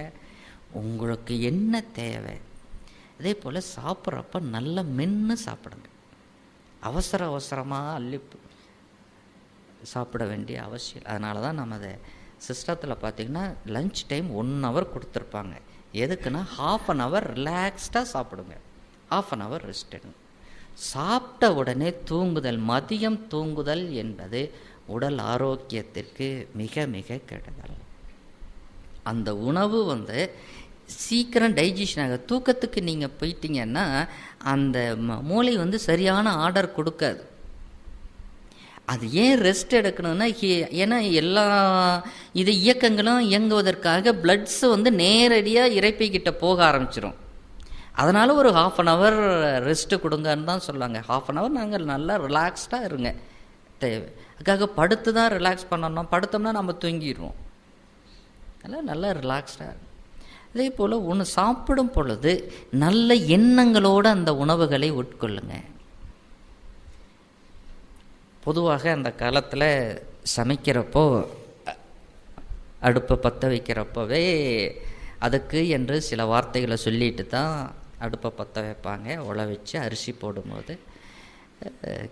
உங்களுக்கு என்ன தேவை? அதே போல் சாப்பிட்றப்ப நல்லா மென்று சாப்பிடுங்க. அவசரமாக அள்ளி சாப்பிட வேண்டிய அவசியம். அதனால தான் நம்ம அதை சிஸ்டத்தில் பார்த்திங்கன்னா லஞ்ச் டைம் 1 hour கொடுத்துருப்பாங்க. எதுக்குன்னா 1/2 hour ரிலாக்ஸ்டாக சாப்பிடுங்க, 1/2 hour ரெஸ்ட் எடுங்க. சாப்பிட்ட உடனே தூங்குதல், மதியம் தூங்குதல் என்பது உடல் ஆரோக்கியத்திற்கு மிக மிக கெடுதல். அந்த உணவு சீக்கிரம் டைஜஷன் ஆக, தூக்கத்துக்கு நீங்கள் போயிட்டீங்கன்னா அந்த மூளை சரியான ஆர்டர் கொடுக்காது. அது ஏன் ரெஸ்ட் எடுக்கணும்னா, ஏன்னா எல்லா இது இயக்கங்களும் இயங்குவதற்காக பிளட்ஸ் நேரடியாக இறைப்பைக்கிட்ட போக ஆரம்பிச்சிடும். அதனால் ஒரு 1/2 hour ரெஸ்ட்டு கொடுங்கன்னு தான் சொல்லுவாங்க. 1/2 hour நாங்கள் நல்லா ரிலாக்ஸ்டாக இருங்க. தேவை அதுக்காக படுத்து தான் ரிலாக்ஸ் பண்ணணும், படுத்தோம்னா நம்ம தூங்கிடுவோம். அதனால் நல்லா ரிலாக்ஸ்டாக இருக்கும். அதே போல் ஒன்று சாப்பிடும் பொழுது நல்ல எண்ணங்களோடு அந்த உணவுகளை உட்கொள்ளுங்க. பொதுவாக அந்த காலத்தில் சமைக்கிறப்போ அடுப்பை பற்ற வைக்கிறப்பவே அதுக்கு என்று சில வார்த்தைகளை சொல்லிட்டு தான் அடுப்பை பற்ற வைப்பாங்க. உழ வச்சு அரிசி போடும்போது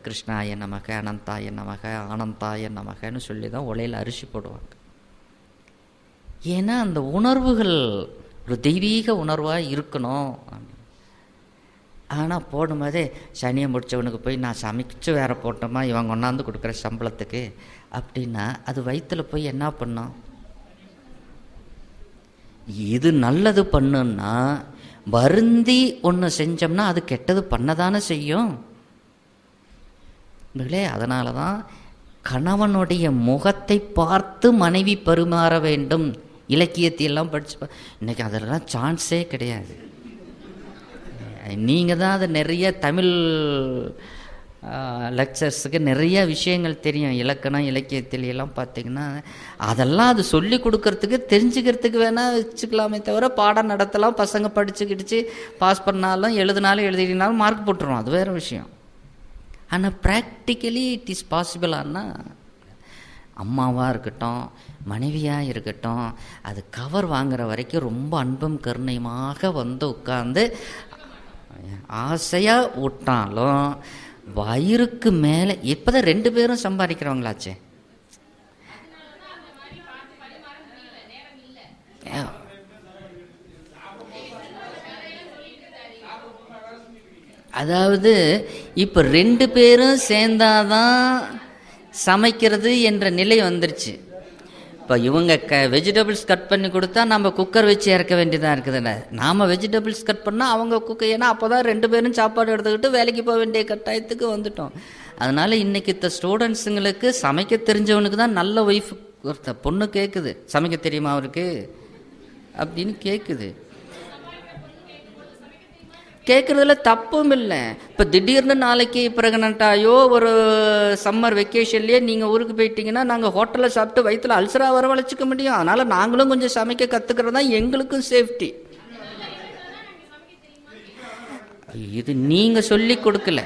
கிருஷ்ணாய நமக, அனந்தாய நமக, ஆனந்தாய நமகன்னு சொல்லி தான் உலையில் அரிசி போடுவாங்க. ஏன்னா அந்த உணர்வுகள் ஒரு தெய்வீக உணர்வாக இருக்கணும். ஆனால் போடும்போதே சனியை முடித்தவனுக்கு போய் நான் சமைச்சு வேற போட்டோமா இவங்க கொண்டாந்து கொடுக்குற சம்பளத்துக்கு அப்படின்னா அது வயிற்றில் போய் என்ன பண்ணும்? இது நல்லது பண்ணுன்னா வருந்தி ஒன்று செஞ்சோம்னா அது கெட்டது பண்ணதானே செய்யும். அதனால தான் கணவனுடைய முகத்தை பார்த்து மனைவி பரிமாற வேண்டும். இலக்கியத்தையெல்லாம் படிச்சு இன்னைக்கு அதெல்லாம் சான்ஸே கிடையாது. நீங்கள் தான் அது நிறைய தமிழ் லெக்சர்ஸுக்கு நிறைய விஷயங்கள் தெரியும். இலக்கணம் இலக்கியத்தில் எல்லாம் பார்த்திங்கன்னா அதெல்லாம் அது சொல்லி கொடுக்கறதுக்கு தெரிஞ்சுக்கிறதுக்கு வேணால் வச்சுக்கலாமே தவிர பாடம் நடத்தலாம், பசங்க படிச்சுக்கிடுச்சு பாஸ் பண்ணாலும் எழுதினாலும் எழுதினாலும் மார்க் போட்டுருவோம், அது வேறு விஷயம். ஆனால் ப்ராக்டிக்கலி இட் இஸ் பாசிபிளான்னா அம்மாவாக இருக்கட்டும் மனைவியாக இருக்கட்டும் அது கவர் வாங்குற வரைக்கும் ரொம்ப அன்பும் கருணையுமாக வந்து உட்கார்ந்து ஆசையாக விட்டாலும் வயிறுக்கு மேலே இப்போதான் 2 பேரும் சம்பாதிக்கிறவங்களாச்சே. அதாவது இப்போ 2 பேரும் சேர்ந்தாதான் சமைக்கிறது என்ற நிலை வந்துருச்சு. இப்போ இவங்க வெஜிடபிள்ஸ் கட் பண்ணி கொடுத்தா நம்ம குக்கர் வச்சு இறக்க வேண்டியதாக இருக்குதுல்ல. நாம் வெஜிடபிள்ஸ் கட் பண்ணால் அவங்க குக்கர், ஏன்னா அப்போ தான் 2 பேரும் சாப்பாடு எடுத்துக்கிட்டு வேலைக்கு போக வேண்டிய கட்டாயத்துக்கு வந்துட்டோம். அதனால் இன்றைக்கி ஸ்டூடெண்ட்ஸுங்களுக்கு சமைக்க தெரிஞ்சவனுக்கு தான் நல்ல ஒய்ஃப் பொண்ணு கேட்குது, சமைக்க தெரியுமா அவருக்கு அப்படின்னு கேட்குது. கேட்குறதுல தப்பும் இல்லை. இப்போ திடீர்னு நாளைக்கு ப்ரெக்னென்ட் ஆகியோ ஒரு சம்மர் வெக்கேஷன்லேயே நீங்கள் ஊருக்கு போயிட்டீங்கன்னா நாங்கள் ஹோட்டலில் சாப்பிட்டு வயிற்றில் அல்சராக வரவழைச்சிக்க முடியும். அதனால் நாங்களும் கொஞ்சம் சமைக்க கற்றுக்கிறது தான் எங்களுக்கும் சேஃப்டி. இது நீங்கள் சொல்லி கொடுக்கல,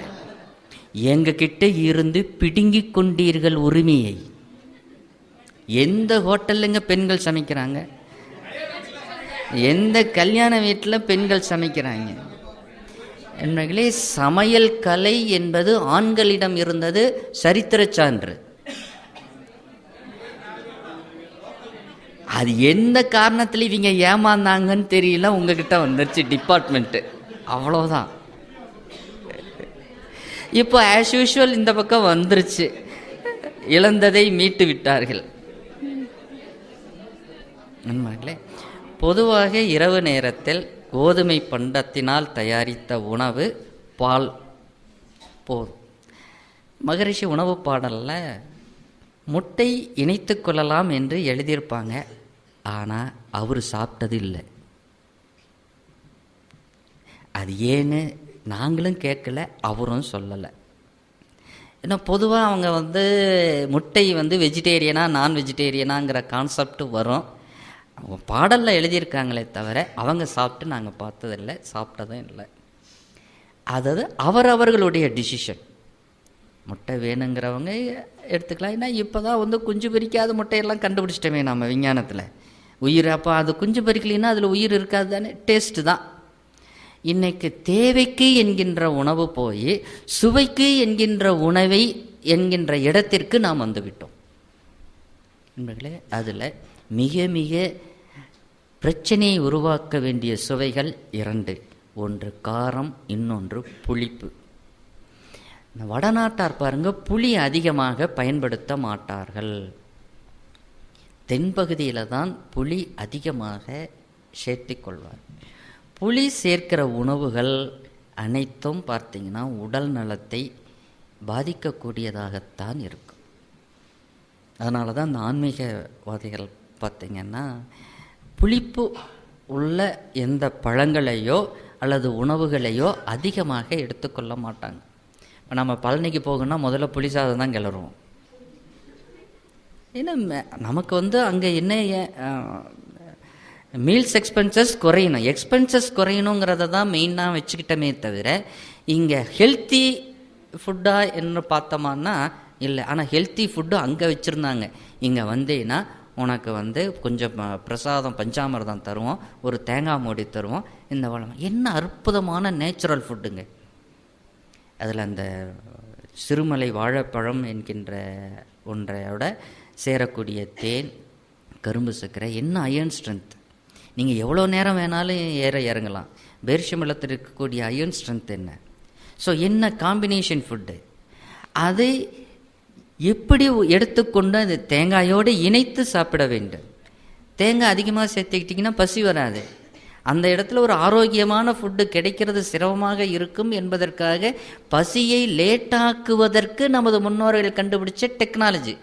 எங்ககிட்ட இருந்து பிடுங்கி கொண்டீர்கள் உரிமையை. எந்த ஹோட்டலுங்க பெண்கள் சமைக்கிறாங்க? எந்த கல்யாண வீட்டில் பெண்கள் சமைக்கிறாங்க? என்பர்களே, சமையல் கலை என்பது ஆண்களிடம் இருந்தது சரித்திர சான்று. அது எந்த காரணத்தில் இவங்க ஏமாந்தாங்கன்னு தெரியல, உங்ககிட்ட வந்துருச்சு டிபார்ட்மெண்ட்டு, அவ்வளோதான். இப்போ ஆஸ் யூஷுவல் இந்த பக்கம் வந்துருச்சு, இழந்ததை மீட்டு விட்டார்கள். நண்பர்களே, பொதுவாக இரவு நேரத்தில் கோதுமை பண்டத்தினால் தயாரித்த உணவு பால் போதும். மகரிஷி உணவு பாடலில் முட்டை இணைத்து கொள்ளலாம் என்று எழுதியிருப்பாங்க, ஆனால் அவர் சாப்பிட்டது இல்லை. அது ஏன்னு நாங்களும் கேட்கல, அவரும் சொல்லலை. ஏன்னா பொதுவாக அவங்க முட்டை வெஜிடேரியனா நான் வெஜிடேரியனாங்கிற கான்செப்ட் வரும். அவங்க பாடலில் எழுதியிருக்காங்களே தவிர அவங்க சாப்பிட்டு நாங்கள் பார்த்ததில்லை, சாப்பிட்டதும் இல்லை. அதாவது அவரவர்களுடைய டிசிஷன். முட்டை வேணுங்கிறவங்க எடுத்துக்கலாம். ஏன்னா இப்போ தான் குஞ்சு பொரிக்காத முட்டையெல்லாம் கண்டுபிடிச்சிட்டோமே நம்ம விஞ்ஞானத்தில். உயிர் அப்போ அது குஞ்சு பொரிக்கலைன்னா அதில் உயிர் இருக்காது தானே, டேஸ்ட்டு தான். இன்றைக்கு தேவைக்கு என்கின்ற உணவு போய் சுவைக்கு என்கின்ற உணவை என்கின்ற இடத்திற்கு நாம் வந்துவிட்டோம். நண்பர்களே, அதில் மிக மிக பிரச்சனையை உருவாக்க வேண்டிய சுவைகள் 2. ஒன்று காரம், இன்னொன்று புளிப்பு. வடநாட்டார் பாருங்க, புளி அதிகமாக பயன்படுத்த மாட்டார்கள். தென்பகுதியில் தான் புளி அதிகமாக சேர்த்திக்கொள்வார். புளி சேர்க்கிற உணவுகள் அனைத்தும் பார்த்திங்கன்னா உடல் நலத்தை பாதிக்கக்கூடியதாகத்தான் இருக்கும். அதனால தான் அந்த ஆன்மீகவாதிகள் பார்த்திங்கன்னா புளிப்பு உள்ள எந்த பழங்களையோ அல்லது உணவுகளையோ அதிகமாக எடுத்துக்கொள்ள மாட்டாங்க. இப்போ நம்ம பழனிக்கு போகணும்னா முதல்ல புளி சாதம் தான் கிளறுவோம். ஏன்னா நமக்கு அங்கே என்ன மீல்ஸ் எக்ஸ்பென்சஸ் குறையணும், எக்ஸ்பென்சஸ் குறையணுங்கிறத தான் மெயினாக வச்சுக்கிட்டமே தவிர இங்கே ஹெல்த்தி ஃபுட்டாக என்ன பார்த்தோமான்னா இல்லை. ஆனால் ஹெல்த்தி ஃபுட்டு அங்கே வச்சுருந்தாங்க. இங்கே வந்தேன்னா உனக்கு கொஞ்சம் பிரசாதம் பஞ்சாமிர்தம் தருவோம், ஒரு தேங்காய் மூடி தருவோம், இந்த வளம். என்ன அற்புதமான நேச்சுரல் ஃபுட்டுங்க. அதில் அந்த சிறுமலை வாழைப்பழம் என்கின்ற ஒன்றையோட சேரக்கூடிய தேன், கரும்பு சர்க்கரை, என்ன அயர்ன் ஸ்ட்ரென்த். நீங்கள் எவ்வளோ நேரம் வேணாலும் இறங்கலாம். பேரிச்சம்பழத்தில் இருக்கக்கூடிய அயர்ன் ஸ்ட்ரென்த் என்ன. ஸோ என்ன காம்பினேஷன் ஃபுட்டு, அதை எப்படி எடுத்துக்கொண்டு அந்த தேங்காயோடு இணைத்து சாப்பிட வேண்டும். தேங்காய் அதிகமாக சேர்த்துக்கிட்டிங்கன்னா பசி வராது. அந்த இடத்துல ஒரு ஆரோக்கியமான ஃபுட்டு கிடைக்கிறது சிரமமாக இருக்கும் என்பதற்காக பசியை லேட்டாக்குவதற்கு நமது முன்னோர்கள் கண்டுபிடிச்ச டெக்னாலஜி.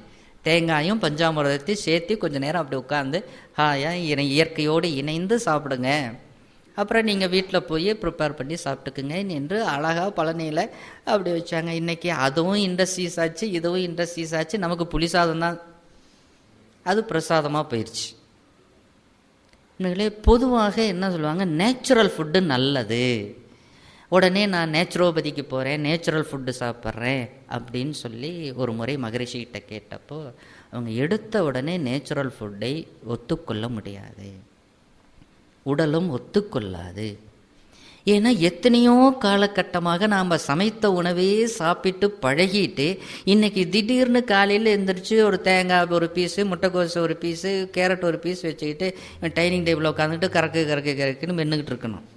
தேங்காயும் பஞ்சாமிர்தத்தையும் சேர்த்து கொஞ்சம் நேரம் அப்படி உட்காந்து ஹாயாக இயற்கையோடு இணைந்து சாப்பிடுங்க அப்புறம் நீங்கள் வீட்டில் போய் ப்ரிப்பேர் பண்ணி சாப்பிட்டுக்குங்க என்று அழகாக பழனியில் அப்படி வச்சாங்க. இன்றைக்கி அதுவும் இண்டஸ்ட்ரீஸ் ஆச்சு, இதுவும் இண்டஸ்ட்ரீஸ் ஆச்சு. நமக்கு புளிசாதம் தான் அது பிரசாதமாக போயிடுச்சு. பொதுவாக என்ன சொல்லுவாங்க, நேச்சுரல் ஃபுட்டு நல்லது. உடனே நான் நேச்சுரோபதிக்கு போகிறேன், நேச்சுரல் ஃபுட்டு சாப்பிட்றேன் அப்படின்னு சொல்லி ஒரு முறை மகரிஷிகிட்ட கேட்டப்போ அவங்க எடுத்த உடனே நேச்சுரல் ஃபுட்டை ஒத்துக்கொள்ள முடியாது, உடலும் ஒத்துக்கொள்ளாது. ஏன்னா எத்தனையோ காலகட்டமாக நாம் சமைத்த உணவே சாப்பிட்டு பழகிட்டு இன்றைக்கி திடீர்னு காலையில் எழுந்திரிச்சு ஒரு தேங்காய் ஒரு பீஸு, முட்டைக்கோசு ஒரு பீஸு, கேரட் ஒரு பீஸ் வச்சுக்கிட்டு டைனிங் டேபிளில் உட்காந்துட்டு கறக்குன்னு மென்னுக்கிட்டு இருக்கணும்.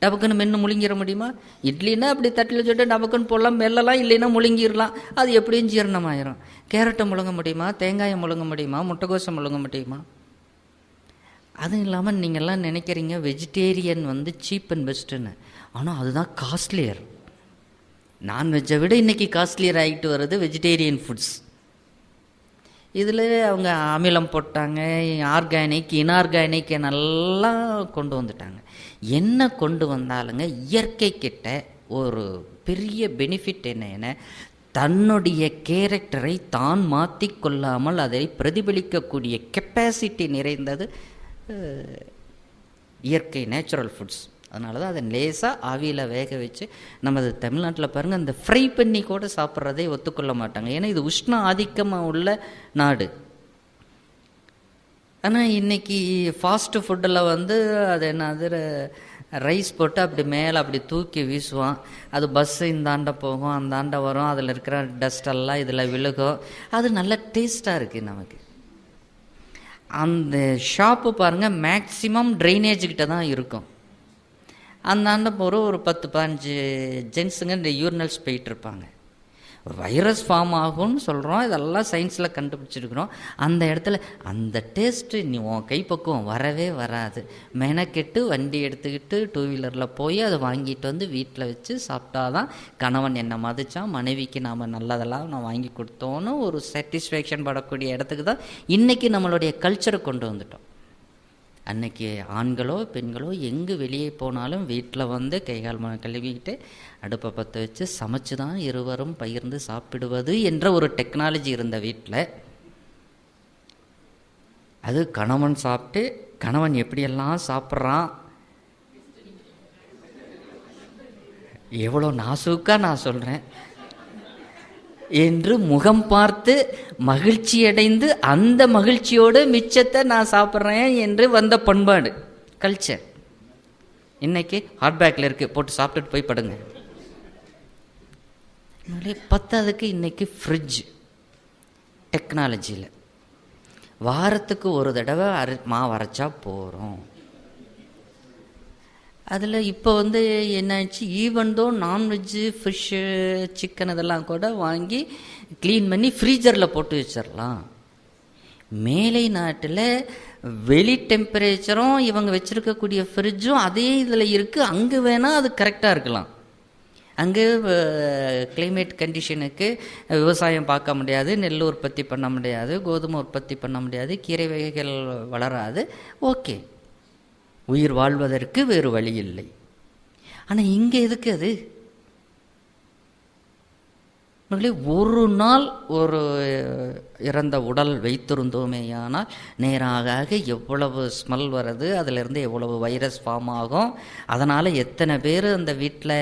டபக்குன்னு மென்று முழுங்கிட முடியுமா? இட்லின்னா அப்படி தட்டில் சொல்லிட்டு டபக்குன்னு போடலாம், மெல்லலாம், இல்லைன்னா முழுங்கிடலாம், அது எப்படியும் ஜீரணமாயிரும். கேரட்டை முழுங்க முடியுமா? தேங்காயை முழுங்க முடியுமா? முட்டைக்கோசை முழுங்க முடியுமா? அதுவும் இல்லாமல் நீங்கள்லாம் நினைக்கிறீங்க வெஜிடேரியன் சீப் அண்ட் பெஸ்ட்டுன்னு. ஆனால் அதுதான் காஸ்ட்லியர். நான்வெஜ்ஜை விட இன்றைக்கி காஸ்ட்லியர் ஆகிட்டு வருது வெஜிடேரியன் ஃபுட்ஸ். இதில் அவங்க அமிலம் போட்டாங்க, ஆர்கானிக் இன்ஆர்கானிக் நல்லா கொண்டு வந்துட்டாங்க. என்ன கொண்டு வந்தாலுங்க இயற்கை கிட்ட ஒரு பெரிய பெனிஃபிட் என்ன, தன்னுடைய கேரக்டரை தான் மாற்றி கொள்ளாமல் அதை பிரதிபலிக்கக்கூடிய கெப்பாசிட்டி நிறைந்தது இயற்கை நேச்சுரல் ஃபுட்ஸ். அதனால தான் அதை லேசாக ஆவியில் வேக வச்சு நமது தமிழ்நாட்டில் பாருங்கள், அந்த ஃப்ரை பண்ணி கூட சாப்பிட்றதே ஒத்துக்கொள்ள மாட்டாங்க. ஏன்னா இது உஷ்ண ஆதிக்கமாக உள்ள நாடு. ஆனால் இன்றைக்கி ஃபாஸ்ட்டு ஃபுட்டில் அது என்னது ரைஸ் போட்டு அப்படி மேலே அப்படி தூக்கி வீசுவான். அது பஸ்ஸு இந்தாண்ட போகும், அந்தாண்ட வரும், அதில் இருக்கிற டஸ்டெல்லாம் இதில் விழுகும். அது நல்ல டேஸ்ட்டாக இருக்குது நமக்கு. அந்த ஷாப்பு பாருங்கள் மேக்சிமம் ட்ரைனேஜுக்கிட்ட தான் இருக்கும். அந்தாண்ட போகிற ஒரு 10-15 ஜென்ஸுங்க இந்த யூரினல்ஸ் போயிட்டுருப்பாங்க. வைரஸ் ஃபார்ம் ஆகும்னு சொல்கிறோம், இதெல்லாம் சயின்ஸில் கண்டுபிடிச்சிருக்கிறோம். அந்த இடத்துல அந்த டேஸ்ட்டு நீ உன் கைப்பக்குவம் வரவே வராது. மெனக்கெட்டு வண்டி எடுத்துக்கிட்டு 2 வீலரில் போய் அதை வாங்கிட்டு வீட்டில் வச்சு சாப்பிட்டாதான் கணவன் என்னை மதித்தான், மனைவிக்கு நாம் நல்லதெல்லாம் நான் வாங்கி கொடுத்தோன்னு ஒரு சாட்டிஸ்ஃபேக்ஷன் படக்கூடிய இடத்துக்கு தான் இன்றைக்கி நம்மளுடைய கல்ச்சரை கொண்டு வந்துட்டோம். அன்றைக்கி ஆண்களோ பெண்களோ எங்கே வெளியே போனாலும் வீட்டில் கைகால் கழுவிக்கிட்டு அடுப்பை பற்ற வச்சு சமைச்சு தான் இருவரும் பகிர்ந்து சாப்பிடுவது என்ற ஒரு டெக்னாலஜி இருந்த வீட்டில், அது கணவன் சாப்பிட்டு கணவன் எப்படியெல்லாம் சாப்பிட்றான், எவ்வளோ நாசூக்காக நான் சொல்கிறேன் என்று முகம் பார்த்து மகிழ்ச்சியடைந்து அந்த மகிழ்ச்சியோடு மிச்சத்தை நான் சாப்பிட்றேன் என்று வந்த பண்பாடு கல்ச்சர் இன்னைக்கு ஹாட் பேக்கில் இருக்குது, போட்டு சாப்பிட்டுட்டு போய் படுங்க. பத்தாவதுக்கு இன்னைக்கு ஃப்ரிட்ஜ் டெக்னாலஜியில் வாரத்துக்கு ஒரு தடவை மாவு அரைச்சா போகிறோம். அதில் இப்போ என்னாச்சு, ஈவன்தோ நான்வெஜ்ஜு ஃபிஷ்ஷு சிக்கன் இதெல்லாம் கூட வாங்கி க்ளீன் பண்ணி ஃப்ரீஜரில் போட்டு வச்சிடலாம். மேலை நாட்டில் வெளி டெம்பரேச்சரும் இவங்க வச்சுருக்கக்கூடிய ஃப்ரிட்ஜும் அதே இதில் இருக்குது. அங்கே வேணால் அது கரெக்டாக இருக்கலாம். அங்கே கிளைமேட் கண்டிஷனுக்கு விவசாயம் பார்க்க முடியாது, நெல் உற்பத்தி பண்ண முடியாது, கோதுமை உற்பத்தி பண்ண முடியாது, கீரை வகைகள் வளராது. ஓகே, உயிர் வாழ்வதற்கு வேறு வழி இல்லை. ஆனால் இங்கே எதுக்கு அது? ஒரு நாள் ஒரு இறந்த உடல் வைத்திருந்தோமேயானால் நேராக எவ்வளவு ஸ்மெல் வருது, அதிலிருந்து எவ்வளவு வைரஸ் ஃபார்ம் ஆகும், அதனால் எத்தனை பேர் அந்த வீட்டில்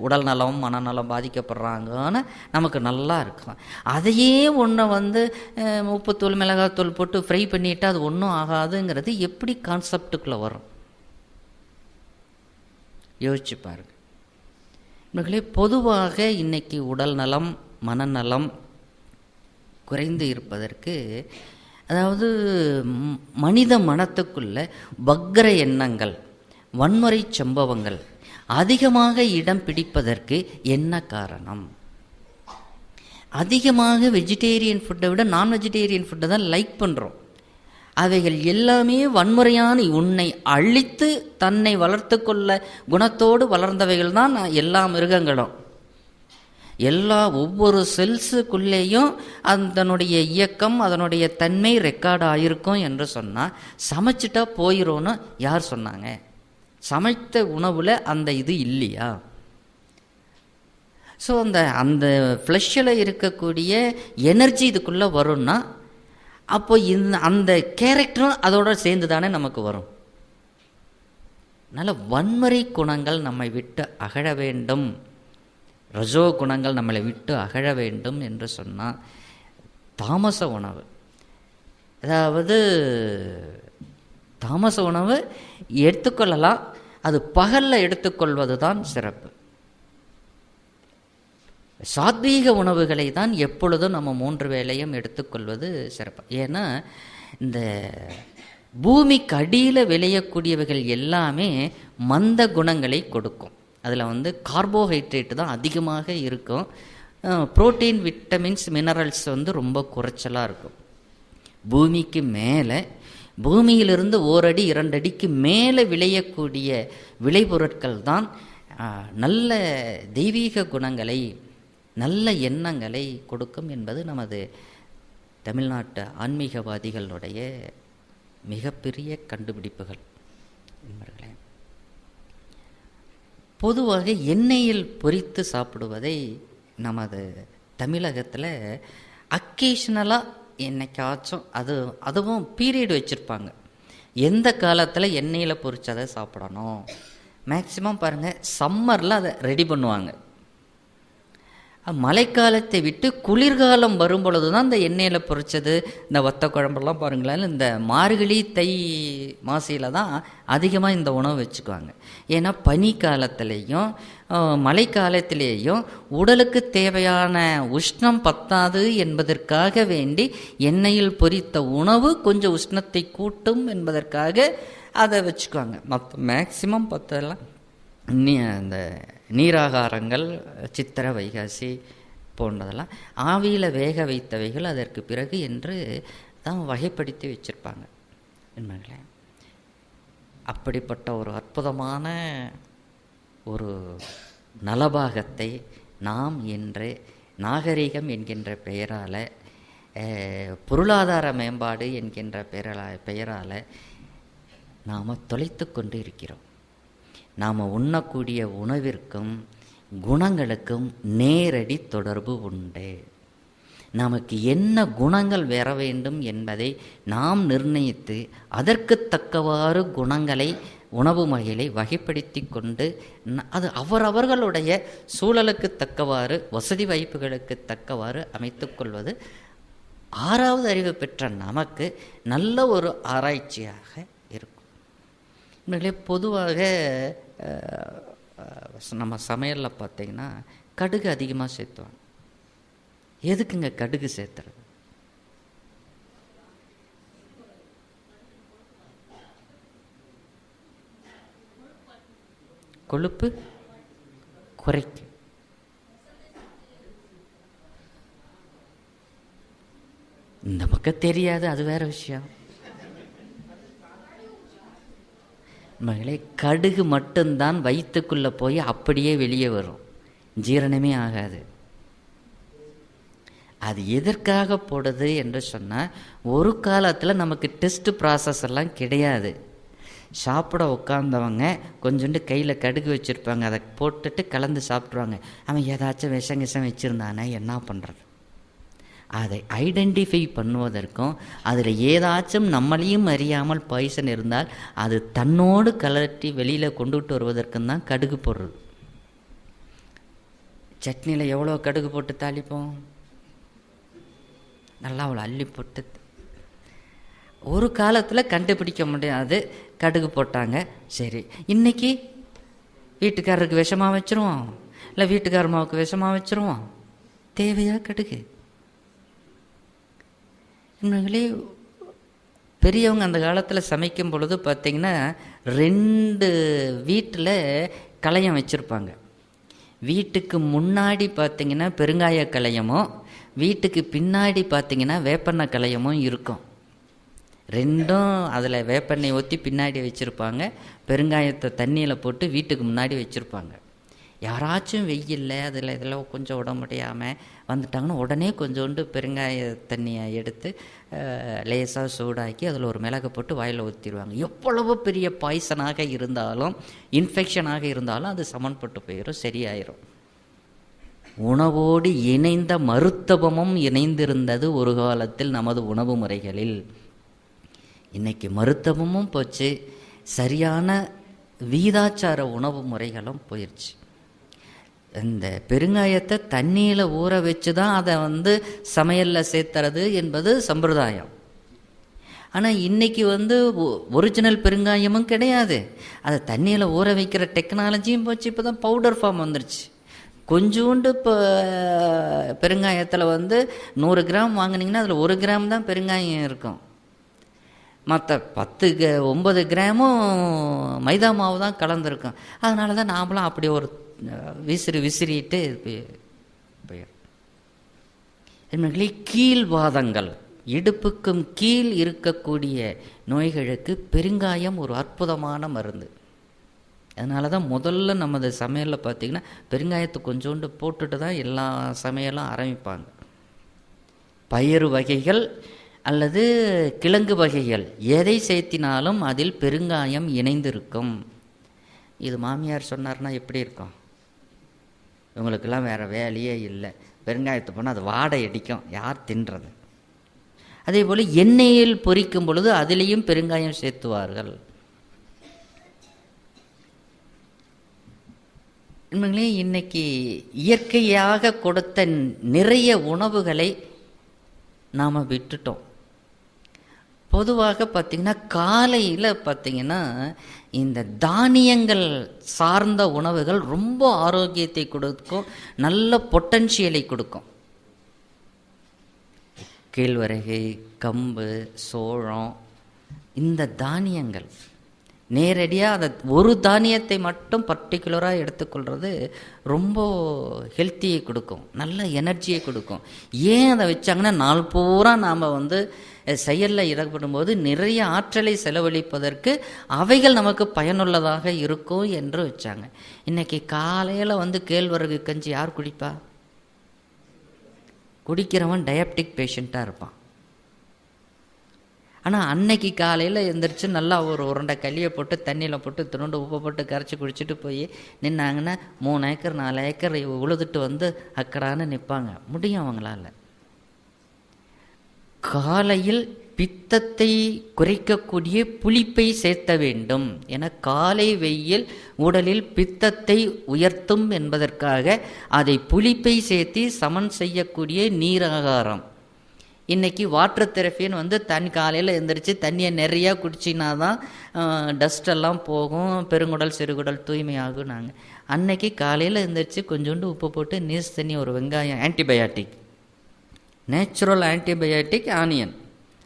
உடல் நலம் மனநலம் பாதிக்கப்படுறாங்கன்னு நமக்கு நல்லா இருக்கும். அதையே ஒன்றை உப்புத்தூள் மிளகாத்தூள் போட்டு ஃப்ரை பண்ணிவிட்டு அது ஒன்றும் ஆகாதுங்கிறது எப்படி கான்செப்டுக்குள்ளே வரும்? யோசிச்சு பாருங்க. பொதுவாக இன்னைக்கு உடல் நலம் மனநலம் குறைந்து இருப்பதற்கு, அதாவது மனித மனத்துக்குள்ள வக்ர எண்ணங்கள் வன்முறை சம்பவங்கள் அதிகமாக இடம் பிடிப்பதற்கு என்ன காரணம்? அதிகமாக வெஜிடேரியன் ஃபுட்டை விட நான் வெஜிடேரியன் ஃபுட்டை தான் லைக் பண்ணுறோம். அவைகள் எல்லாமே வன்முறையான உன்னை அழித்து தன்னை வளர்த்து கொள்ள குணத்தோடு வளர்ந்தவைகள் தான் எல்லா மிருகங்களும். ஒவ்வொரு செல்ஸுக்குள்ளேயும் அதனுடைய இயக்கம் அதனுடைய தன்மை ரெக்கார்டு ஆகிருக்கும் என்று சொன்னால் சமைச்சிட்டா போயிடும்னு யார் சொன்னாங்க? சமைத்த உணவில் அந்த இது இல்லையா? ஸோ அந்த ஃப்ளஷில் இருக்கக்கூடிய எனர்ஜி இதுக்குள்ளே வரும்னா அப்போ அந்த கேரக்டரும் அதோட சேர்ந்து தானே நமக்கு வரும். அதனால் வன்முறை குணங்கள் நம்மை விட்டு அகழ வேண்டும், ரஜோ குணங்கள் நம்மளை விட்டு அகழ வேண்டும் என்று சொன்னால் தாமச உணவு, அதாவது தாமச உணவு எடுத்துக்கொள்ளலாம், அது பகலில் எடுத்துக்கொள்வது தான் சிறப்பு. சாத்வீக உணவுகளை தான் எப்பொழுதும் நம்ம 3 வேளையும் எடுத்துக்கொள்வது சிறப்பு. ஏன்னா இந்த பூமிக்கு அடியில் விளையக்கூடியவைகள் எல்லாமே மந்த குணங்களை கொடுக்கும். அதில் கார்போஹைட்ரேட்டு தான் அதிகமாக இருக்கும். புரோட்டீன், விட்டமின்ஸ், மினரல்ஸ் ரொம்ப குறைச்சலாக இருக்கும். பூமிக்கு மேலே, பூமியிலிருந்து 1 அடி 2 அடிக்கு மேலே விளையக்கூடிய விளைபொருட்கள் தான் நல்ல தெய்வீக குணங்களை, நல்ல எண்ணங்களை கொடுக்கும் என்பது நமது தமிழ்நாட்டு ஆன்மீகவாதிகளுடைய மிகப்பெரிய கண்டுபிடிப்புகள் என்பர்களே. பொதுவாக எண்ணெயில் பொரித்து சாப்பிடுவதை நமது தமிழகத்தில் அக்கேஷனலாக என்னைக்காச்சும் அதுவும் பீரியட் வச்சுருப்பாங்க. எந்த காலத்தில் எண்ணெயில் பொரிச்சதை சாப்பிடணும், மேக்சிமம் பாருங்கள் சம்மரில் அதை ரெடி பண்ணுவாங்க. மழைக்காலத்தை விட்டு குளிர்காலம் வரும் பொழுது தான் இந்த எண்ணெயில் பொரிச்சது, இந்த வத்த குழம்பெல்லாம் பாருங்களேன், இந்த மார்கழி தை மாசியில் தான் அதிகமாக இந்த உணவு வச்சுக்குவாங்க. ஏன்னா பனி காலத்திலேயும் மழைக்காலத்திலேயும் உடலுக்கு தேவையான உஷ்ணம் பத்தாது என்பதற்காக வேண்டி எண்ணெயில் பொரித்த உணவு கொஞ்சம் உஷ்ணத்தை கூட்டும் என்பதற்காக அதை வச்சுக்குவாங்க. மற்ற மேக்சிமம் பத்தெல்லாம் இந்த நீராகாரங்கள், சித்திரை வைகாசி போன்றதெல்லாம் ஆவியில் வேக வைத்தவைகள் அதற்கு பிறகு என்று தான் வகைப்படுத்தி வச்சுருப்பாங்க என்பர்களே. அப்படிப்பட்ட ஒரு அற்புதமான ஒரு நலபாகத்தை நாம் இன்று நாகரிகம் என்கின்ற பெயரால், பொருளாதார மேம்பாடு என்கின்ற பெயரால் நாம் தொலைத்து கொண்டு இருக்கிறோம். நாம் உண்ணக்கூடிய உணவிற்கும் குணங்களுக்கும் நேரடி தொடர்பு உண்டு. நமக்கு என்ன குணங்கள் வர வேண்டும் என்பதை நாம் நிர்ணயித்து அதற்கு தக்கவாறு குணங்களை, உணவு வகைகளை வகைப்படுத்தி கொண்டு அது அவரவர்களுடைய சூழலுக்கு தக்கவாறு, வசதி வாய்ப்புகளுக்கு தக்கவாறு அமைத்து கொள்வது 6வது அறிவு பெற்ற நமக்கு நல்ல ஒரு ஆராய்ச்சியாக இருக்கும். பொதுவாக நம்ம சமையலில் பார்த்திங்கன்னா கடுகு அதிகமாக சேர்த்துவாங்க. எதுக்குங்க கடுகு சேர்த்துறது? கொழுப்பு குறைக்கு. இந்த பக்கம் தெரியாது, அது வேற விஷயம். மகளே, கடுகு மட்டும்தான் வயிற்றுக்குள்ளே போய் அப்படியே வெளியே வரும், ஜீரணமே ஆகாது. அது எதற்காக போடுது என்று சொன்னால், ஒரு காலத்தில் நமக்கு டெஸ்ட் ப்ராசஸ் எல்லாம் கிடையாது. சாப்பிட உட்காந்தவங்க கொஞ்சோண்டு கையில் கடுகு வச்சுருப்பாங்க, அதை போட்டுட்டு கலந்து சாப்பிட்ருவாங்க. அவன் ஏதாச்சும் விஷம் வச்சுருந்தானே என்ன பண்ணுறது? அதை ஐடென்டிஃபை பண்ணுவதற்கும் அதில் ஏதாச்சும் நம்மளையும் அறியாமல் பாய்சன் இருந்தால் அது தன்னோடு கலட்டி வெளியில் கொண்டுகிட்டு வருவதற்கும் தான் கடுகு போடுறது. சட்னியில் எவ்வளோ கடுகு போட்டு தாளிப்போம், நல்லா அவ்வளோ அள்ளி போட்டு. ஒரு காலத்தில் கண்டுபிடிக்க முடியாது, கடுகு போட்டாங்க. சரி, இன்றைக்கி வீட்டுக்காரருக்கு விஷமாக வச்சுருவோம், இல்லை வீட்டுக்கார மாவுக்கு விஷமாக வச்சுருவோம். தேவையா கடுகு? உண்மைகளே, பெரியவங்க அந்த காலத்தில் சமைக்கும் பொழுது பார்த்திங்கன்னா 2 வீட்டில் களையம் வச்சுருப்பாங்க. வீட்டுக்கு முன்னாடி பார்த்திங்கன்னா பெருங்காய களையமும், வீட்டுக்கு பின்னாடி பார்த்திங்கன்னா வேப்பெண்ணெய் களையமும் இருக்கும். 2ம் அதில் வேப்பெண்ணெய் ஊற்றி பின்னாடி வச்சுருப்பாங்க, பெருங்காயத்தை தண்ணியில் போட்டு வீட்டுக்கு முன்னாடி வச்சுருப்பாங்க. யாராச்சும் வெயில்ல இதில் கொஞ்சம் உட முடியாமல் வந்துட்டாங்கன்னா உடனே கொஞ்சோண்டு பெருங்காய தண்ணியை எடுத்து லேசாக சூடாக்கி அதில் ஒரு மிளகை போட்டு வாயில் ஊற்றிடுவாங்க. எவ்வளவு பெரிய பாய்சனாக இருந்தாலும், இன்ஃபெக்ஷனாக இருந்தாலும் அது சமன்பட்டு போயிடும், சரியாயிரும். உணவோடு இணைந்த மருத்துவமும் இணைந்திருந்தது ஒரு காலத்தில் நமது உணவு முறைகளில். இன்றைக்கி மருத்துவமும் போச்சு, சரியான வீதாச்சார உணவு முறைகளும் போயிடுச்சு. இந்த பெருங்காயத்தை தண்ணியில் ஊற வச்சு தான் அதை சமையலில் சேர்த்துறது என்பது சம்பிரதாயம். ஆனால் இன்றைக்கி ஒரிஜினல் பெருங்காயமும் கிடையாது, அதை தண்ணியில் ஊற வைக்கிற டெக்னாலஜியும் போச்சு. இப்போ தான் பவுடர் ஃபார்ம் வந்துருச்சு. கொஞ்சோண்டு இப்போ பெருங்காயத்தில் 100 கிராம் வாங்கினீங்கன்னா அதில் 1 கிராம் தான் பெருங்காயம் இருக்கும். மற்ற 9 கிராமும் மைதா மாவு தான் கலந்துருக்கும். அதனால தான் நாமளும் அப்படி ஒரு விசிறிட்டு போயிடும். கீழ்வாதங்கள், இடுப்புக்கும் கீழ் இருக்கக்கூடிய நோய்களுக்கு பெருங்காயம் ஒரு அற்புதமான மருந்து. அதனால தான் முதல்ல நமது சமையலில் பார்த்திங்கன்னா பெருங்காயத்தை கொஞ்சோண்டு போட்டுட்டு தான் எல்லா சமையலும் ஆரம்பிப்பாங்க. பயிறு வகைகள் அல்லது கிழங்கு வகைகள் எதை சேர்த்தினாலும் அதில் பெருங்காயம் இணைந்திருக்கும். இது மாமியார் சொன்னார்னா எப்படி இருக்கும்? இவங்களுக்கெல்லாம் வேறு வேலையே இல்லை, பெருங்காயத்தை போனால் அது வாடை அடிக்கும், யார் தின்றது? அதே போல் எண்ணெயில் பொரிக்கும் பொழுது அதிலேயும் பெருங்காயம் சேர்த்துவார்கள். உண்மையிலே இன்னைக்கு இயற்கையாக கொடுத்த நிறைய உணவுகளை நாம் விட்டுட்டோம். பொதுவாக பார்த்திங்கன்னா காலையில் பார்த்திங்கன்னா இந்த தானியங்கள் சார்ந்த உணவுகள் ரொம்ப ஆரோக்கியத்தை கொடுக்கும், நல்ல பொட்டன்ஷியலை கொடுக்கும். கேழ்வரகு, கம்பு, சோளம், இந்த தானியங்கள் நேரடியாக அதை ஒரு தானியத்தை மட்டும் பர்டிகுலராக எடுத்துக்கொள்வது ரொம்ப ஹெல்த்தியை கொடுக்கும், நல்ல எனர்ஜியை கொடுக்கும். ஏன் அதை வச்சாங்கன்னா நாள் பூரா நாம் செயலில் ஈடுபடும்போது நிறைய ஆற்றலை செலவழிப்பதற்கு அவைகள் நமக்கு பயனுள்ளதாக இருக்கும் என்று வச்சாங்க. இன்றைக்கி காலையில் கேழ்வரகு கஞ்சி யார் குடிப்பா? குடிக்கிறவன் டயபெட்டிக் பேஷண்ட்டாக இருப்பான். ஆனால் அன்னைக்கு காலையில் எழுந்திரிச்சு நல்லா ஒரு உருண்டை களியை போட்டு தண்ணியில் போட்டு திருண்டு உப்பை போட்டு கரைச்சி குடிச்சிட்டு போய் நின்னாங்கன்னா 3 ஏக்கர் 4 ஏக்கர் உழுதுட்டு அக்கடான்னு நிற்பாங்க. முடியும் அவங்களால. காலையில் பித்தத்தை குறைக்கக்கூடிய புளிப்பை சேர்த்த வேண்டும் என காலை வெயில் உடலில் பித்தத்தை உயர்த்தும் என்பதற்காக அதை புளிப்பை சேர்த்து சமன் செய்யக்கூடிய நீராகாரம். இன்றைக்கி வாட்டர் தெரப்பின்னு காலையில் எழுந்திரிச்சு தண்ணியை நிறையா குடிச்சின்னா தான் டஸ்டெல்லாம் போகும், பெருங்குடல் சிறுகுடல் தூய்மையாகும். நாங்கள் அன்னைக்கு காலையில் எழுந்திரிச்சு கொஞ்சோண்டு உப்பு போட்டு நீஸ் தண்ணி, ஒரு வெங்காயம், ஆன்டிபயாட்டிக், நேச்சுரல் ஆன்டிபயாட்டிக் ஆனியன்,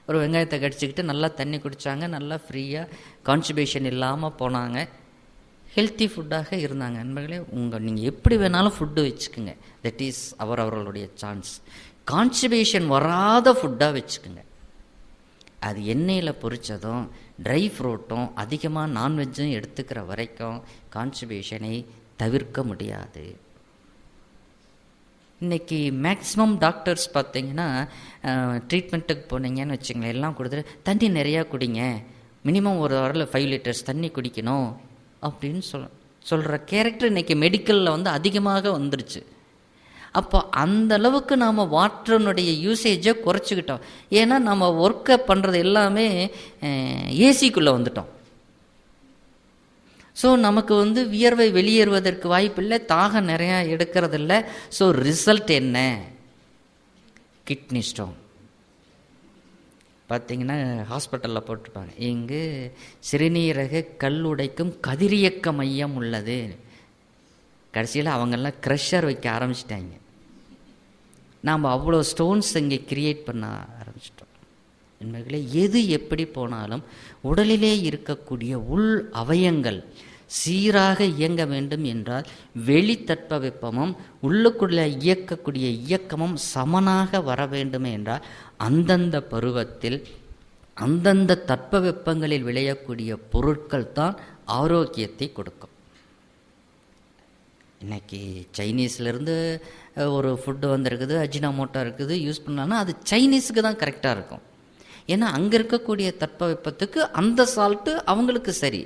ஒரு வெங்காயத்தை கடிச்சிக்கிட்டு நல்லா தண்ணி குடித்தாங்க. நல்லா ஃப்ரீயாக கான்ஸ்டிபேஷன் இல்லாமல் போனாங்க. ஹெல்த்தி ஃபுட்டாக இருந்தாங்க. நண்பர்களே, நீங்கள் எப்படி வேணாலும் ஃபுட்டு வச்சுக்கோங்க, தட் இஸ் அவர்களுடைய சான்ஸ். கான்ஸ்டிபேஷன் வராத ஃபுட்டாக வச்சுக்கோங்க. அது எண்ணெயில் பொரித்ததும் ட்ரை ஃப்ரூட்டும் அதிகமாக நான்வெஜ்ஜும் எடுத்துக்கிற வரைக்கும் கான்ஸ்டிபேஷனை தவிர்க்க முடியாது. இன்றைக்கி மேக்ஸிமம் டாக்டர்ஸ் பார்த்திங்கன்னா ட்ரீட்மெண்ட்டுக்கு போனீங்கன்னு வச்சுங்களேன், எல்லாம் கொடுத்துட்டு தண்ணி நிறையா குடிங்க, மினிமம் ஒரு ஹவரில் 5 லிட்டர்ஸ் தண்ணி குடிக்கணும் அப்படின்னு சொல்கிற கேரக்டர் இன்றைக்கி மெடிக்கலில் அதிகமாக வந்துருச்சு. அப்போ அந்தளவுக்கு நாம் வாட்டருனுடைய யூசேஜை குறைச்சிக்கிட்டோம். ஏன்னா நம்ம ஒர்க்கை பண்ணுறது எல்லாமே ஏசிக்குள்ளே வந்துட்டோம். ஸோ நமக்கு வியர்வை வெளியேறுவதற்கு வாய்ப்பில்லை, தாகம் நிறையா எடுக்கிறதில்ல. ஸோ ரிசல்ட் என்ன? Kidney stone. பார்த்திங்கன்னா ஹாஸ்பிட்டலில் போட்டிருப்பாங்க, இங்கு சிறுநீரக கல்லுடைக்கும் கதிரியக்க மையம் உள்ளது. கடைசியில் அவங்கெல்லாம் க்ரஷர் வைக்க ஆரம்பிச்சிட்டாங்க. நாம் அவ்வளோ ஸ்டோன்ஸ் இங்கே கிரியேட் பண்ண ஆரம்பிச்சிட்டோம். உண்மைகளே, எது எப்படி போனாலும் உடலிலே இருக்கக்கூடிய உள் அவயங்கள் சீராக இயங்க வேண்டும் என்றால் வெளி தட்பவெப்பமும் உள்ளுக்குள்ளே இயக்கக்கூடிய இயக்கமும் சமனாக வர வேண்டும் என்றால் அந்தந்த பருவத்தில் அந்தந்த தட்பவெப்பங்களில் விளையக்கூடிய பொருட்கள் தான் ஆரோக்கியத்தை கொடுக்கும். இன்றைக்கி சைனீஸ்லேருந்து ஒரு ஃபுட்டு வந்திருக்குது, அஜினாமோட்டோ இருக்குது, யூஸ் பண்ணலான்னா அது சைனீஸுக்கு தான் கரெக்டாக இருக்கும். ஏன்னா அங்கே இருக்கக்கூடிய தட்பவெப்பத்துக்கு அந்த சால்ட்டு அவங்களுக்கு சரி.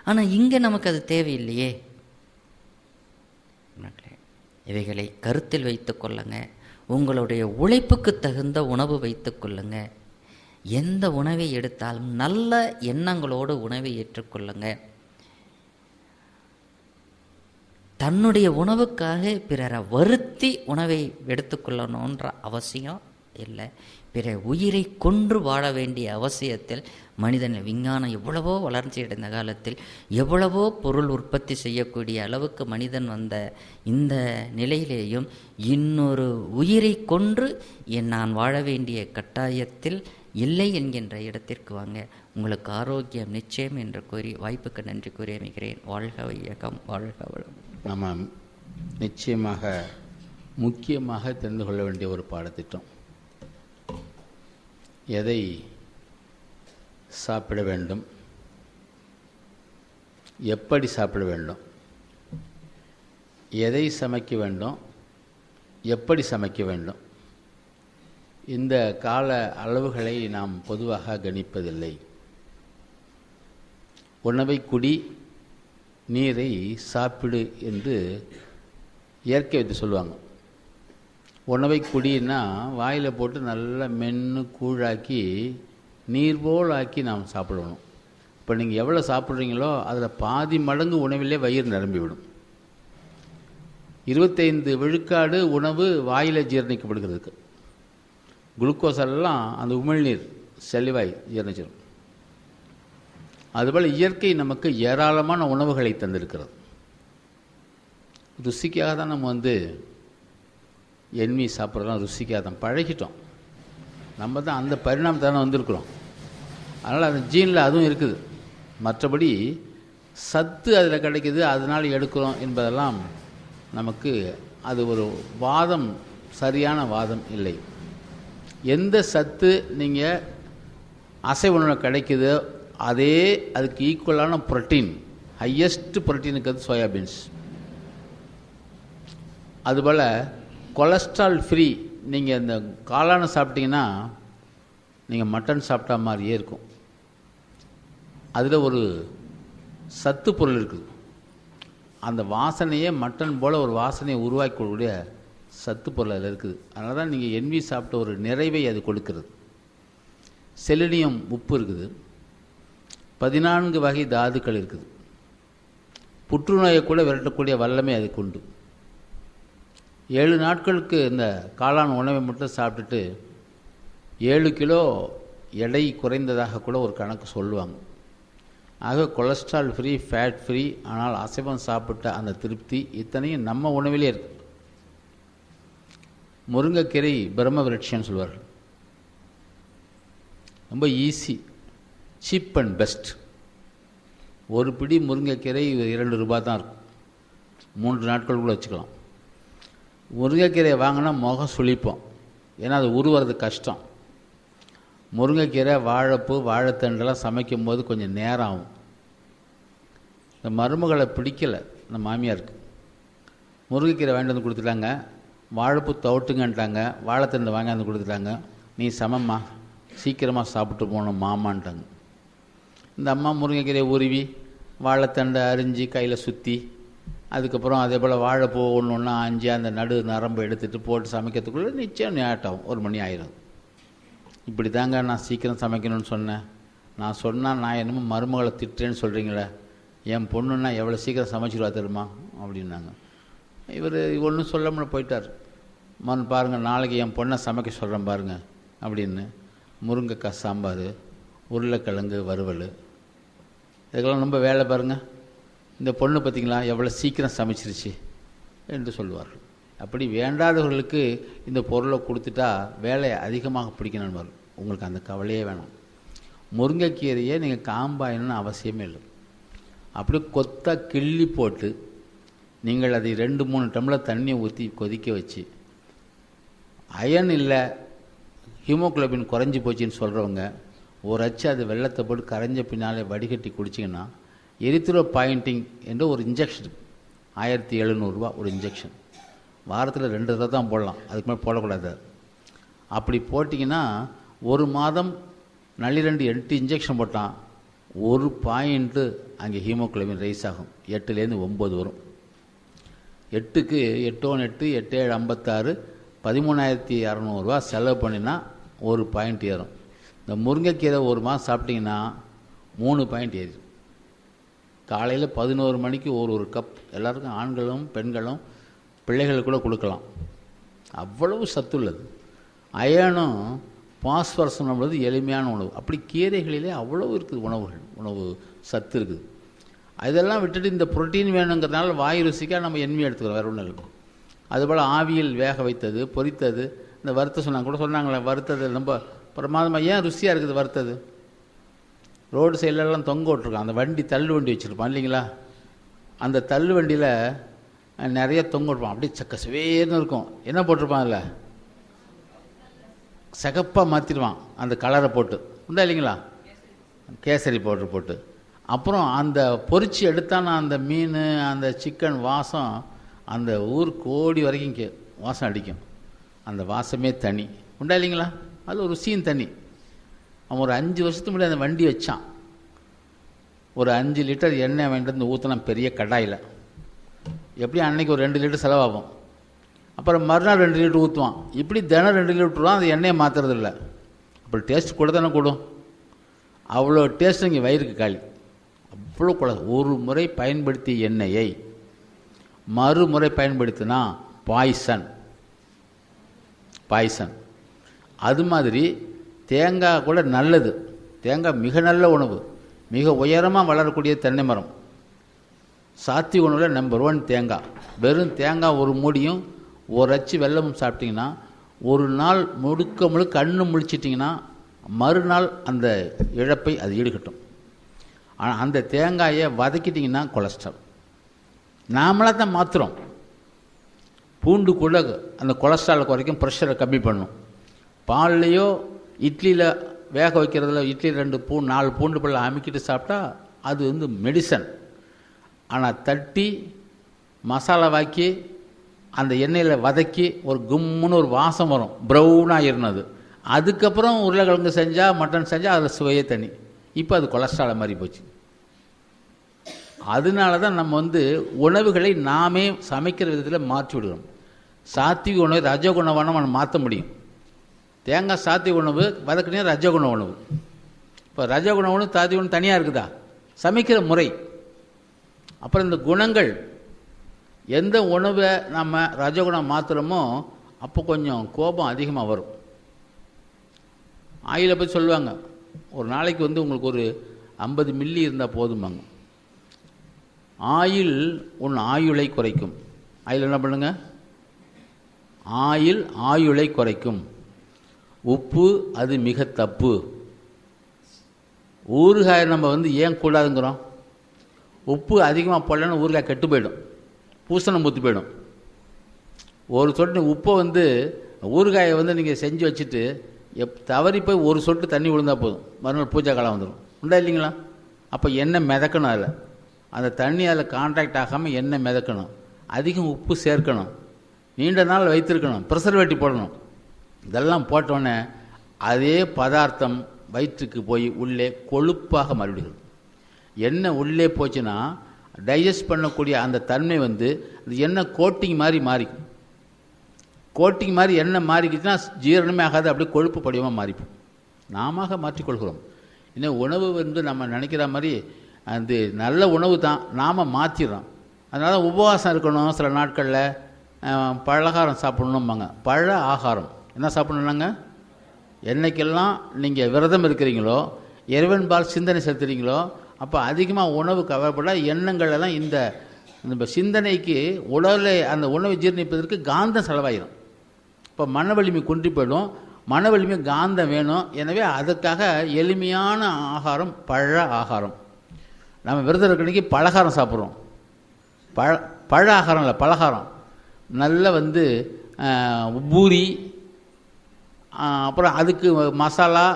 ஆனால் இங்கே நமக்கு அது தேவையில்லையே. இவைகளை கருத்தில் வைத்து கொள்ளுங்க. உங்களுடைய உழைப்புக்கு தகுந்த உணவு வைத்து கொள்ளுங்க. எந்த உணவை எடுத்தாலும் நல்ல எண்ணங்களோடு உணவை ஏற்றுக்கொள்ளுங்க. தன்னுடைய உணவுக்காக பிறரை வருத்தி உணவை எடுத்துக்கொள்ளணுன்ற அவசியம் இல்லை. பிற உயிரை கொன்று வாழ வேண்டிய அவசியத்தில் மனிதன் விஞ்ஞானம் எவ்வளவோ வளர்ச்சி அடைந்த காலத்தில் எவ்வளவோ பொருள் உற்பத்தி செய்யக்கூடிய அளவுக்கு மனிதன் வந்த இந்த நிலையிலேயும் இன்னொரு உயிரை கொன்று நான் வாழ வேண்டிய கட்டாயத்தில் இல்லை என்கின்ற இடத்திற்கு வாங்க. உங்களுக்கு ஆரோக்கியம் நிச்சயம் என்று கூறி வாய்ப்புக்கு நன்றி கூறி அமைகிறேன். வாழ்க வையகம், வாழ்க வளம். நாம் நிச்சயமாக முக்கியமாக தெரிந்து கொள்ள வேண்டிய ஒரு பாடத்திட்டம். எதை சாப்பிட வேண்டும், எப்படி சாப்பிட வேண்டும், எதை சமைக்க வேண்டும், எப்படி சமைக்க வேண்டும், இந்த கால அளவுகளை நாம் பொதுவாக கணிப்பதில்லை. உணவை குடி, நீரை சாப்பிடு என்று இயற்கை வைத்து சொல்லுவாங்க. உணவை குடின்னா வாயில் போட்டு நல்லா மென்று கூழாக்கி நீர் போல் ஆக்கி நாம் சாப்பிடணும். இப்போ நீங்கள் எவ்வளோ சாப்பிட்றீங்களோ அதில் பாதி மடங்கு உணவிலே வயிறு நிரம்பிவிடும். 25 விழுக்காடு உணவு வாயில் ஜீரணிக்கப்படுகிறதுக்கு. குளுக்கோஸ் எல்லாம் அந்த உமிழ்நீர் செல்லிவாய் ஜீரணிச்சிடும். அதுபோல் இயற்கை நமக்கு ஏராளமான உணவுகளை தந்திருக்கிறது. ருசிக்காக தான் நம்ம எண்ணி சாப்பிட்றோம். ருசிக்காக தான் பழகிட்டோம். நம்ம தான் அந்த பரிணாமத்தான வந்திருக்கிறோம். அதனால் அந்த ஜீனில் அதுவும் இருக்குது. மற்றபடி சத்து அதில் கிடைக்கிது, அதனால் எடுக்கிறோம் என்பதெல்லாம் நமக்கு அது ஒரு வாதம், சரியான வாதம் இல்லை. எந்த சத்து நீங்கள் அசைவ உணவு கிடைக்குதோ அதே அதுக்கு ஈக்குவலான புரோட்டீன், ஹையஸ்ட் புரோட்டீனுக்கு அது சோயாபீன்ஸ். அதுபோல் கொலஸ்ட்ரால் ஃப்ரீ நீங்கள் இந்த காளானை சாப்பிட்டீங்கன்னா நீங்கள் மட்டன் சாப்பிட்டா மாதிரியே இருக்கும். அதில் ஒரு சத்து பொருள் இருக்குது. அந்த வாசனையே மட்டன் போல் ஒரு வாசனையை உருவாக்கக்கூடிய சத்து பொருள் அதில் இருக்குது. அதனால தான் நீங்கள் எண்ணி சாப்பிட்ட ஒரு நிறைவை அது கொடுக்கிறது. செலினியம் உப்பு இருக்குது, 14 வகை தாதுக்கள் இருக்குது. புற்றுநோயை கூட விரட்டக்கூடிய வல்லமை அதுக்கு உண்டு. 7 நாட்களுக்கு இந்த காளான் உணவை மட்டும் சாப்பிட்டுட்டு 7 கிலோ எடை குறைந்ததாக கூட ஒரு கணக்கு சொல்லுவாங்க. ஆக கொலஸ்ட்ரால் ஃப்ரீ, ஃபேட் ஃப்ரீ, ஆனால் அசைவம் சாப்பிட்ட அந்த திருப்தி இத்தனையும் நம்ம உணவிலே இருக்குது. முருங்கைக்கீரை பிரம்ம விருட்சம்னு சொல்வார்கள். ரொம்ப ஈஸி, சீப் அண்ட் பெஸ்ட். ஒரு பிடி முருங்கைக்கீரை 2 ரூபாய் தான் இருக்கும். 3 நாட்களுக்குள்ளே வச்சுக்கலாம். முருங்கைக்கீரை வாங்கினா முகம் சுளிப்போம், ஏன்னா அது உருவது கஷ்டம். முருங்கைக்கீரை, வாழைப்பூ, வாழைத்தண்டெல்லாம் சமைக்கும் போது கொஞ்சம் நேரம் ஆகும். இந்த மருமகளை பிடிக்கலை இந்த மாமியாருக்கு. முருங்கைக்கீரை வாங்கிட்டு வந்து கொடுத்துட்டாங்க, வாழைப்பூ தவிட்டுங்கன்ட்டாங்க, வாழைத்தண்டை வாங்கியாந்து கொடுத்துட்டாங்க. நீ சமம்மா, சீக்கிரமாக சாப்பிட்டு போகணும் மாமான்ட்டாங்க. இந்த அம்மா முருங்கைக்கீரையை உருவி வாழைத்தண்டை அரிஞ்சு கையில் சுற்றி, அதுக்கப்புறம் அதே போல் வாழைப்பூ ஒன்று ஒன்றா ஆஞ்சி அந்த நடு நரம்பு எடுத்துகிட்டு போட்டு சமைக்கிறதுக்குள்ளே நிச்சயம் நேட்டாகும், 1 மணி ஆயிரும். இப்படி தாங்க நான் சீக்கிரம் சமைக்கணும்னு சொன்னேன். நான் சொன்னால் நான் என்னமோ மருமகளை திட்டுறேன்னு சொல்கிறீங்களே, என் பொண்ணுன்னா எவ்வளோ சீக்கிரம் சமைச்சிடுவா தெரியுமா அப்படின்னாங்க. இவர் ஒன்றும் சொல்லாமல் போயிட்டார். பாருங்கள், நாளைக்கு என் பொண்ணை சமைக்க சொல்கிறேன் பாருங்கள் அப்படின்னு. முருங்கைக்காய் சாம்பார், உருளைக்கிழங்கு வறுவல், இதுக்கெல்லாம் ரொம்ப வேலை பாருங்கள். இந்த பொண்ணு பார்த்திங்களா எவ்வளோ சீக்கிரம் சமைச்சிருச்சு என்று சொல்லுவார்கள். அப்படி வேண்டாதவர்களுக்கு இந்த பொருளை கொடுத்துட்டா வேலையை அதிகமாக பிடிக்கணும்னு வரும். உங்களுக்கு அந்த கவலையே வேணாம். முருங்கைக்கீரையை நீங்கள் காம்பாயணும்னு அவசியமே இல்லை. அப்படியே கொத்தாக கிள்ளி போட்டு நீங்கள் அதை 2-3 டம்ளர் தண்ணியை ஊற்றி கொதிக்க வச்சு, அயன் இல்லை ஹீமோகுளோபின் குறைஞ்சி போச்சுன்னு சொல்கிறவங்க ஒரு அச்சு அது வெள்ளத்தை போட்டு கரைஞ்ச பின்னாலே வடிகட்டி குடிச்சிங்கன்னா எரித்ரோ பாயிண்டிங் என்ற ஒரு இன்ஜெக்ஷன் 1700 ஒரு இன்ஜெக்ஷன். வாரத்தில் 2 தடவை தான் போடலாம், அதுக்கு மேலே போடக்கூடாது. அப்படி போட்டிங்கன்னா ஒரு மாதம் நள்ளிரண்டு 8 இன்ஜெக்ஷன் போட்டான், 1 பாயிண்ட்டு அங்கே ஹீமோகுளோபின் ரைஸ் ஆகும். 8லேருந்து 9 வரும். 8க்கு 8 8 8 7 56 13,600 செலவு பண்ணினா 1 பாயிண்ட் ஏறும். இந்த முருங்கைக்கீரை ஒரு மாதம் சாப்பிட்டிங்கன்னா 3 பாயிண்ட் ஏறும். காலையில் 11 மணிக்கு ஒரு கப் எல்லாருக்கும், ஆண்களும் பெண்களும் பிள்ளைகளுக்கு கூட கொடுக்கலாம். அவ்வளவு சத்துள்ளது. அயனும் பாஸ்பரஸும் நம்மளது எளிமையான உணவு. அப்படி கீரைகளிலே அவ்வளவு இருக்குது உணவு சத்து இருக்குது. அதெல்லாம் விட்டுட்டு இந்த புரோட்டீன் வேணுங்கிறதுனால வாய் ருசிக்காக நம்ம எண்ணெய் எடுத்துக்கிறோம், வேறு ஒன்றும் இல்லை. அதுபோல் ஆவியில் வேக வைத்தது, பொரித்தது, இந்த வறுத்த சொன்னாங்களே வறுத்தது ரொம்ப பிரமாதமாக. ஏன் ருசியாக இருக்குது வறுத்தது? ரோடு சைட்லலாம் தொங்க விட்ருக்கான், அந்த வண்டி தள்ளு வண்டி வச்சுருப்பான் இல்லைங்களா, அந்த தள்ளு வண்டியில் நிறைய தொங்க விட்ருப்பான், அப்படியே சக்க சுவேர்னு இருக்கும். என்ன போட்டிருப்பான் அதில்? சிகப்பாக மாற்றிடுவான் அந்த கலரை போட்டு, உண்டா இல்லைங்களா, கேசரி பவுட்ரு போட்டு. அப்புறம் அந்த பொரிச்சு எடுத்தான அந்த மீன், அந்த சிக்கன் வாசம் அந்த ஊர் கோடி வரைக்கும் வாசம் அடிக்கும். அந்த வாசமே தனி, உண்டா இல்லைங்களா, அது ஒரு ருசியும் தனி. அவன் ஒரு 5 வருஷத்துக்கு முன்னாடி அந்த வண்டி வச்சான். ஒரு 5 லிட்டர் எண்ணெய் வாங்கிட்டு வந்து ஊற்றினான் பெரிய கடாயில். எப்படியும் அன்னைக்கு ஒரு 2 லிட்டர் செலவாகும். அப்புறம் மறுநாள் 2 லிட்டர் ஊற்றுவான். இப்படி தினம் 2 லிட்டர் விட்டுருவான். அந்த எண்ணெயை மாற்றுறதில்ல. அப்படி டேஸ்ட் கூட தானே கூடும். அவ்வளோ டேஸ்ட் இங்கே வயிறுக்கு காலி. அவ்வளோ கூட. ஒரு முறை பயன்படுத்திய எண்ணெயை மறுமுறை பயன்படுத்தினா பாய்சன். அது மாதிரி தேங்காய் கூட நல்லது. தேங்காய் மிக நல்ல உணவு. மிக உயரமாக வளரக்கூடிய தென்னை மரம். சாத்திய உணவில் நம்பர் 1 தேங்காய். வெறும் தேங்காய் ஒரு மூடியும் ஒரு அச்சு வெல்லமும் சாப்பிட்டிங்கன்னா ஒரு நாள் முழுக்க கண்ணு முழிச்சிட்டிங்கன்னா மறுநாள் அந்த இழப்பை அது ஈடுகட்டும். ஆனால் அந்த தேங்காயை வதக்கிட்டிங்கன்னா கொலஸ்ட்ரால். நாமளாக தான் மாற்றுறோம். பூண்டு கூட அந்த கொலஸ்ட்ராலை குறைக்கும், ப்ரெஷரை கம்மி பண்ணும். பால்லையோ இட்லியில் வேக வைக்கிறதுல இட்லி 4 பூண்டு பல்ல அமுக்கிட்டு சாப்பிட்டா அது வந்து மெடிசன். ஆனால் தட்டி மசாலாவாக்கி அந்த எண்ணெயில் வதக்கி ஒரு கும்முன்னு ஒரு வாசம் வரும், ப்ரௌனாக இருந்தது. அதுக்கப்புறம் உருளைக்கிழங்கு செஞ்சால் மட்டன் செஞ்சால் அதில் சுவையே தனி. இப்போ அது கொலஸ்ட்ரால் மாதிரி போச்சு. அதனால தான் நம்ம வந்து உணவுகளை நாமே சமைக்கிற விதத்தில் மாற்றி விடுகிறோம். சாத்விக உணவு ரஜகுண உணவை நம்ம மாற்ற முடியும். தேங்காய் சாத்விக உணவு, வதக்கினே ரஜகுண உணவு. இப்போ ரஜகுண உணவு சாத்விக உணவு தனியாக இருக்குதா? சமைக்கிற முறை. அப்புறம் இந்த குணங்கள், எந்த உணவை நம்ம ரஜகுணம் மாற்றுறோமோ அப்போ கொஞ்சம் கோபம் அதிகமாக வரும். ஆயிலை பற்றி சொல்லுவாங்க, ஒரு நாளைக்கு வந்து உங்களுக்கு ஒரு 50 மில்லி இருந்தால் போதுமாங்க. ஆயில் உன் ஆயுளை குறைக்கும். ஆயில் என்ன பண்ணுங்க? ஆயில் ஆயுளை குறைக்கும். உப்பு அது மிக தப்பு. ஊறுகாய் நம்ம வந்து ஏன் கூடாதுங்கிறோம்? உப்பு அதிகமாக போடலன்னா ஊறுகாய் கெட்டு போயிடும், பூசணம் பூத்து போயிடும். ஒரு சொட்டு உப்பை வந்து ஊறுகாயை வந்து நீங்கள் செஞ்சு வச்சுட்டு தவறி போய் ஒரு சொட்டு தண்ணி விழுந்தால் போதும், மறுநாள் பூஜை காலம் வந்துடும், உண்டா இல்லைங்களா? அப்போ எண்ணெய் மிதக்கணும். அதில் அந்த தண்ணி அதில் கான்டாக்ட் ஆகாமல் எண்ணெய் மிதக்கணும். அதிகம் உப்பு சேர்க்கணும். நீண்ட நாள் வைத்திருக்கணும். ப்ரிசர்வேட்டிவ் போடணும். இதெல்லாம் போட்டோன்னே அதே பதார்த்தம் வயிற்றுக்கு போய் உள்ளே கொழுப்பாக மாறிவிடுகிறது. எண்ணெய் உள்ளே போச்சுன்னா டைஜஸ்ட் பண்ணக்கூடிய அந்த தன்மை வந்து அது எண்ணெய் கோட்டிங் மாதிரி மாறிக்கும். கோட்டிங் மாதிரி எண்ணெய் மாறிக்கிச்சுன்னா ஜீரணமே ஆகாது, அப்படியே கொழுப்பு படிவமாக மாறிப்போம். நாம மாற்றிக்கொள்கிறோம். இன்னும் உணவு வந்து நம்ம நினைக்கிற மாதிரி அது நல்ல உணவு தான், நாம் மாற்றிடுறோம். அதனால உபவாசம் இருக்கணும். சில நாட்களில் பலகாரம் சாப்பிட்ணும்பாங்க. பழ ஆகாரம் என்ன சாப்பிட்ணுன்னாங்க? என்னைக்கெல்லாம் நீங்கள் விரதம் இருக்கிறீங்களோ, இறைவன் பால் சிந்தனை செலுத்துறீங்களோ, அப்போ அதிகமாக உணவு கவலைப்பட எண்ணங்கள் எல்லாம் இந்த சிந்தனைக்கு உடலை அந்த உணவை ஜீரணிப்பதற்கு காந்தம் செலவாயிடும். இப்போ மன வலிமை குன்றி போயிடும். மன வலிமை காந்தம் வேணும். எனவே அதுக்காக எளிமையான ஆகாரம் பழ ஆகாரம். நம்ம விரதம் இருக்கிறன்னைக்கு பலகாரம் சாப்பிட்றோம். பழ ஆகாரம் இல்லை, பலகாரம். நல்ல வந்து பூரி, அப்புறம் அதுக்கு மசாலா